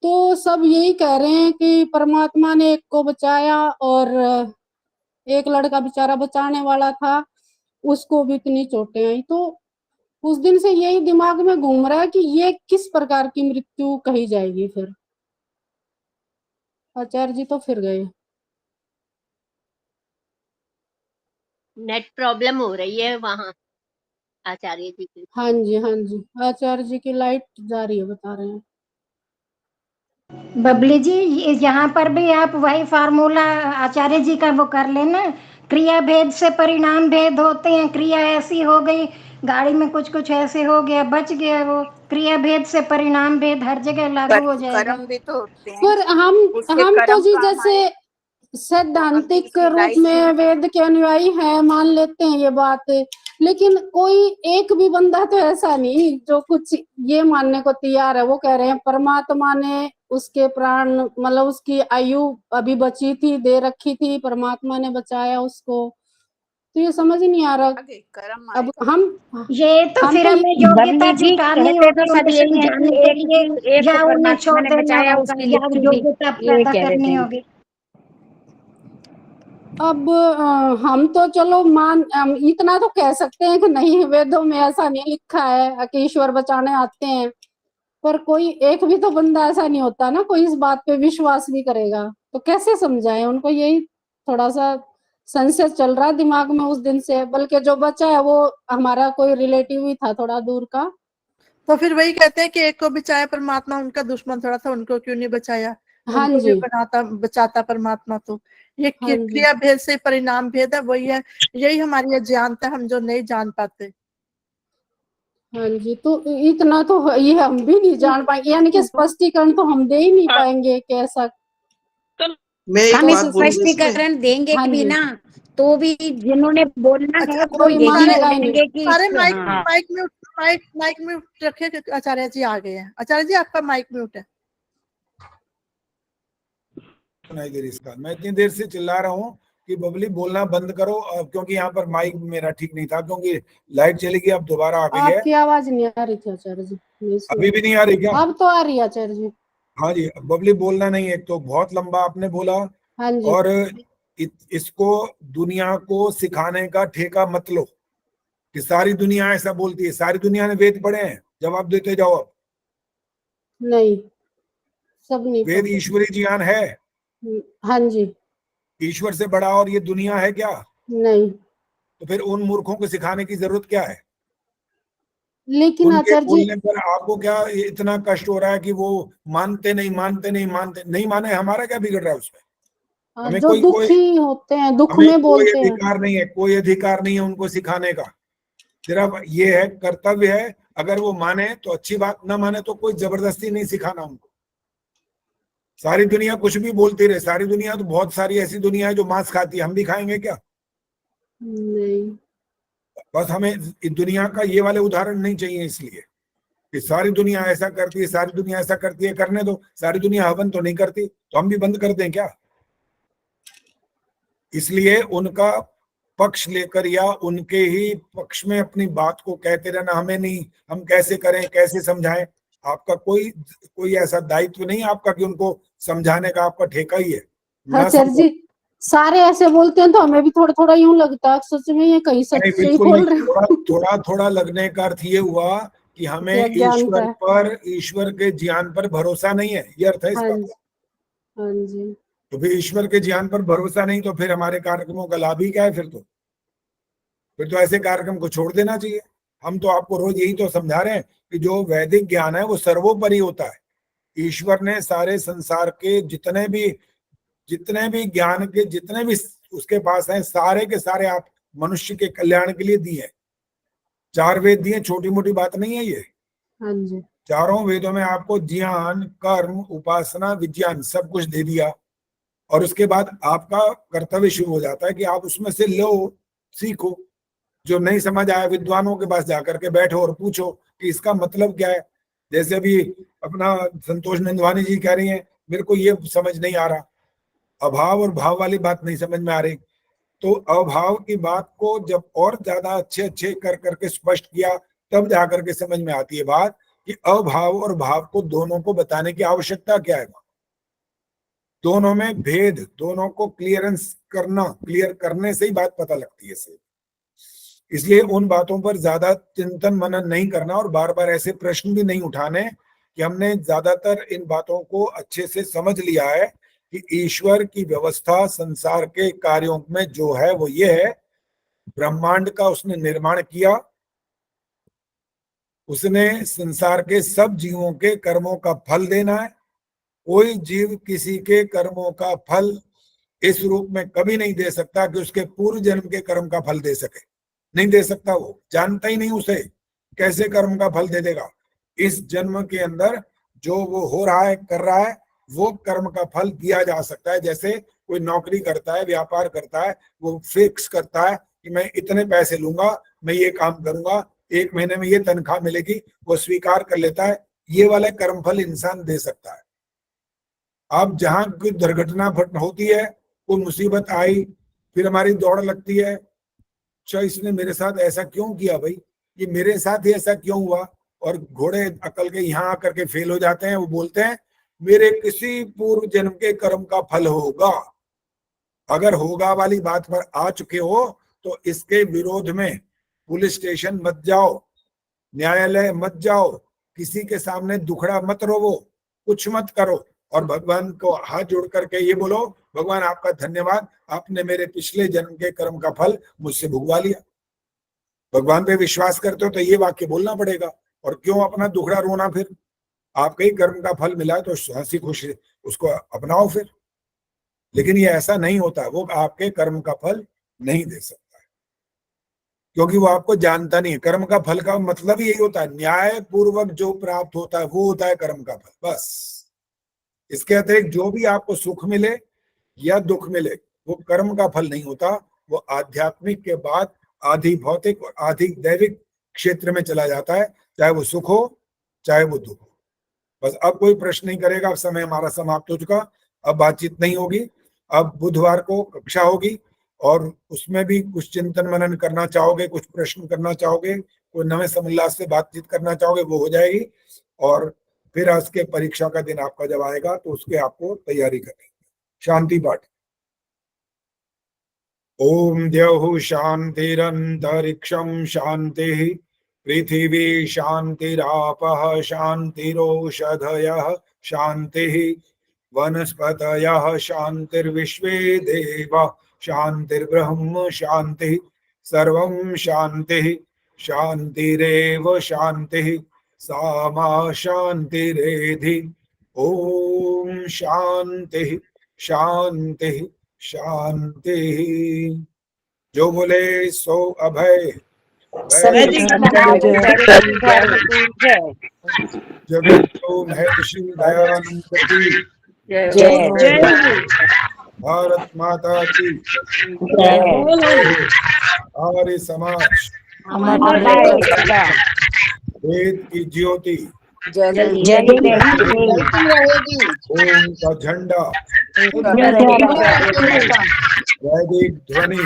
तो सब यही कह रहे हैं कि परमात्मा ने एक को बचाया और एक लड़का बेचारा बचाने वाला था, उसको भी इतनी चोटें आई। तो उस दिन से यही दिमाग में घूम रहा है कि ये किस प्रकार की मृत्यु कही जाएगी। फिर आचार्य जी तो फिर गए। नेट प्रॉब्लम हो रही है वहाँ आचार्य जी की। हाँ जी, हाँ जी, आचार्य जी की लाइट जा रही है, बता रहे हैं। बबली जी, यहाँ पर भी आप वही फार्मूला आचार्य जी का वो कर लेना, क्रिया भेद से परिणाम भेद होते हैं। क्रिया ऐसी हो गई, गाड़ी में कुछ ऐसे हो गया, बच गया, वो क्रिया भेद से परिणाम भेद हर जगह लागू हो जाएगा। कर्म भी तो होते हैं। पर हम तो जी जैसे सैद्धांतिक रूप में वेद के अनुयायी हैं, मान लेते हैं ये बात, लेकिन कोई एक भी बंदा तो ऐसा नहीं जो कुछ ये मानने को तैयार है। वो कह रहे हैं परमात्मा ने उसके प्राण, मतलब उसकी आयु अभी बची थी, दे रखी थी, परमात्मा ने बचाया उसको। तो ये समझ ही नहीं आ रहा। अब हम ये तो फिर हमें योग्यता जुटानी होगी उनसे जानने के लिए, या उन्हें छोड़ देना होगा, या योग्यता पैदा करनी होगी। अब हम तो चलो इतना तो कह सकते हैं कि नहीं, वेदों में ऐसा नहीं लिखा है कि ईश्वर बचाने आते हैं, पर कोई एक भी तो बंदा ऐसा नहीं होता ना, कोई इस बात पे विश्वास भी करेगा। तो कैसे समझाएं उनको, यही थोड़ा सा संशय चल रहा है दिमाग में उस दिन से। बल्कि जो बचा है वो हमारा कोई रिलेटिव ही था थोड़ा दूर का। तो फिर वही कहते हैं कि एक को बचाया परमात्मा, उनका दुश्मन थोड़ा था, उनको क्यों नहीं बचाया? हाँ उनको जी, भी बचाता परमात्मा। तो ये क्रिया भेद से परिणाम भेद है, वही है, यही हमारी अज्ञानता है, हम जो नहीं जान पाते। हाँ जी, तो इतना तो ये हम भी नहीं जान पाएंगे, यानी कि स्पष्टीकरण तो हम दे ही नहीं पाएंगे कैसा। हम इस स्पष्टीकरण देंगे भी ना, तो भी जिन्होंने बोलना है वो यही बोलेंगे कि अरे माइक म्यूट रखे। आचार्य जी आ गए हैं। आचार्य जी आपका माइक म्यूट है। नहीं दे रही इसका, मैं इतनी देर से चिल्ला रहा हूँ कि बबली बोलना बंद करो, क्योंकि यहाँ पर माइक मेरा ठीक नहीं था, क्योंकि लाइट चली गई, अब दोबारा आ गई है। आपकी आवाज नहीं आ रही थी आचार्य जी। अभी भी नहीं आ रही क्या? अब तो आ रही है आचार्य जी। हाँ जी, बबली बोलना नहीं, एक तो बहुत लंबा आपने बोला। हाँ जी। और इसको दुनिया को सिखाने का ठेका मत लो कि सारी दुनिया ऐसा बोलती है। सारी दुनिया ने वेद पढ़े हैं, जवाब देते जाओ। अब नहीं, सब नहीं। वेद ईश्वरी ज्ञान है। हाँ जी। ईश्वर से बड़ा और ये दुनिया है क्या? नहीं। तो फिर उन मूर्खों को सिखाने की जरूरत क्या है? लेकिन आचार्य जी, बोलने पर आपको क्या इतना कष्ट हो रहा है कि वो मानते नहीं माने, हमारा क्या बिगड़ रहा है उसमें? हमें जो दुखी होते हैं, दुख में बोलते हैं, कोई अधिकार नहीं है उनको सिखाने का। सिर्फ ये है, कर्तव्य है अगर वो माने तो अच्छी बात, ना माने तो कोई जबरदस्ती नहीं सिखाना उनको। सारी दुनिया कुछ भी बोलती रहे, सारी दुनिया तो बहुत सारी ऐसी दुनिया है जो मांस खाती है, हम भी खाएंगे क्या? नहीं। बस हमें इस दुनिया का ये वाले उदाहरण नहीं चाहिए, इसलिए कि सारी दुनिया ऐसा करती है, सारी दुनिया ऐसा करती है, करने दो। सारी दुनिया हवन तो नहीं करती, तो हम भी बंद कर दें क्या? इसलिए उनका पक्ष लेकर या उनके ही पक्ष में अपनी बात को कहते रहना हमें नहीं, हम कैसे करें, कैसे समझाएं। आपका कोई ऐसा दायित्व नहीं आपका कि उनको समझाने का, आपका ठेका ही है। आचार्य जी सारे ऐसे बोलते हैं तो हमें भी थोड़ा थोड़ा यूं लगता है सच में ये कहीं सच से ही बोल रहे हैं। थोड़ा थोड़ा लगने का अर्थ ये हुआ कि हमें ईश्वर के ज्ञान पर भरोसा नहीं है, ये अर्थ है इसका। हाँ जी। तो फिर ईश्वर के ज्ञान पर भरोसा नहीं तो फिर हमारे कार्यक्रमों का लाभ ही क्या है? फिर तो ऐसे कार्यक्रम को छोड़ देना चाहिए। हम तो आपको रोज यही तो समझा रहे हैं कि जो वैदिक ज्ञान है वो सर्वोपरि होता है। ईश्वर ने सारे संसार के जितने भी ज्ञान के जितने भी उसके पास हैं, सारे के सारे आप मनुष्य के कल्याण के लिए दिए। 4 वेद दिए, छोटी मोटी बात नहीं है ये। हाँ जी। चारों वेदों में आपको ज्ञान, कर्म, उपासना, विज्ञान सब कुछ दे दिया, और उसके बाद आपका कर्तव्य शुरू हो जाता है कि आप उसमें से लो, सीखो। जो नहीं समझ आया विद्वानों के पास जाकर के बैठो और पूछो कि इसका मतलब क्या है। जैसे अभी अपना संतोष नंदवानी जी कह रही हैं, मेरे को ये समझ नहीं आ रहा, अभाव और भाव वाली बात नहीं समझ में आ रही। तो अभाव की बात को जब और ज्यादा अच्छे कर करके स्पष्ट किया, तब जाकर के समझ में आती है बात कि अभाव और भाव को दोनों को बताने की आवश्यकता क्या है। दोनों में भेद, दोनों को क्लियर करने से ही बात पता लगती है। इसलिए उन बातों पर ज्यादा चिंतन मनन नहीं करना और बार बार ऐसे प्रश्न भी नहीं उठाने कि हमने ज्यादातर इन बातों को अच्छे से समझ लिया है कि ईश्वर की व्यवस्था संसार के कार्यों में जो है वो ये है, ब्रह्मांड का उसने निर्माण किया, उसने संसार के सब जीवों के कर्मों का फल देना है। कोई जीव किसी के कर्मों का फल इस रूप में कभी नहीं दे सकता कि उसके पूर्व जन्म के कर्म का फल दे सके, नहीं दे सकता। वो जानता ही नहीं उसे, कैसे कर्म का फल दे देगा। इस जन्म के अंदर जो वो हो रहा है, कर रहा है, वो कर्म का फल दिया जा सकता है। जैसे कोई नौकरी करता है, व्यापार करता है, वो फिक्स करता है कि मैं इतने पैसे लूंगा, मैं ये काम करूंगा, 1 महीने में ये तनख्वाह मिलेगी, वो स्वीकार कर लेता है। ये वाला कर्म फल इंसान दे सकता है। अब जहां कोई दुर्घटना होती है, कोई मुसीबत आई, फिर हमारी दौड़ लगती है, अच्छा इसने मेरे साथ ऐसा क्यों किया भाई, ये मेरे साथ ही ऐसा क्यों हुआ। और घोड़े अकल के यहाँ आकर के फेल हो जाते हैं। वो बोलते हैं मेरे किसी पूर्व जन्म के कर्म का फल होगा। अगर होगा वाली बात पर आ चुके हो तो इसके विरोध में पुलिस स्टेशन मत जाओ, न्यायालय मत जाओ, किसी के सामने दुखड़ा मत रोवो, कुछ मत करो, और भगवान को हाथ जोड़ करके ये बोलो, भगवान आपका धन्यवाद, आपने मेरे पिछले जन्म के कर्म का फल मुझसे भुगवा लिया। भगवान पे विश्वास करते हो तो ये वाक्य बोलना पड़ेगा। और क्यों अपना दुखड़ा रोना? फिर आपके ही कर्म का फल मिला है तो हंसी खुशी उसको अपनाओ फिर। लेकिन ये ऐसा नहीं होता, वो आपके कर्म का फल नहीं दे सकता है, क्योंकि वो आपको जानता नहीं है। कर्म का फल का मतलब यही होता है, न्याय पूर्वक जो प्राप्त होता है वो होता है कर्म का फल, बस। इसके अतिरिक्त जो भी आपको सुख मिले या दुख मिले वो कर्म का फल नहीं होता। वो आध्यात्मिक के बाद आधि भौतिक और आधि दैविक क्षेत्र में चला जाता है, चाहे वो सुख हो चाहे वो दुख हो। बस अब कोई प्रश्न नहीं करेगा, अब समय हमारा समाप्त हो चुका, अब बातचीत नहीं होगी। अब बुधवार को कक्षा होगी और उसमें भी कुछ चिंतन मनन करना चाहोगे, कुछ प्रश्न करना चाहोगे, कोई नवे समोल्लास से बातचीत करना चाहोगे, वो हो जाएगी। और फिर आज के परीक्षा का दिन आपका जब आएगा तो उसके आपको तैयारी करनी। शांति पाठ। ओम द्यौः शांतिरंतरिक्षं शांतिः, पृथिवी शांतिरापः शांतिरोषधयः शांतिः, वनस्पतयः शांतिर्विश्वे देवा शांतिर्ब्रह्म शांतिः, सर्वं शांतिः शांतिरेव शांतिः, सा मा शांतिरेधि। ओम शांति शांति शांति। जो बोले सो अभय, जगद्गुरु महर्षि दयानंद की जय भारत माता की आर्य समाज वेद की ज्योति ओम का झंडा वैदिक ध्वनि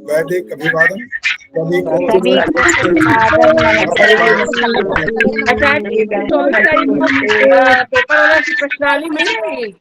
वैदिक अभिवादन सभी को पेपर वाला की प्रश्नावली मिलेगी।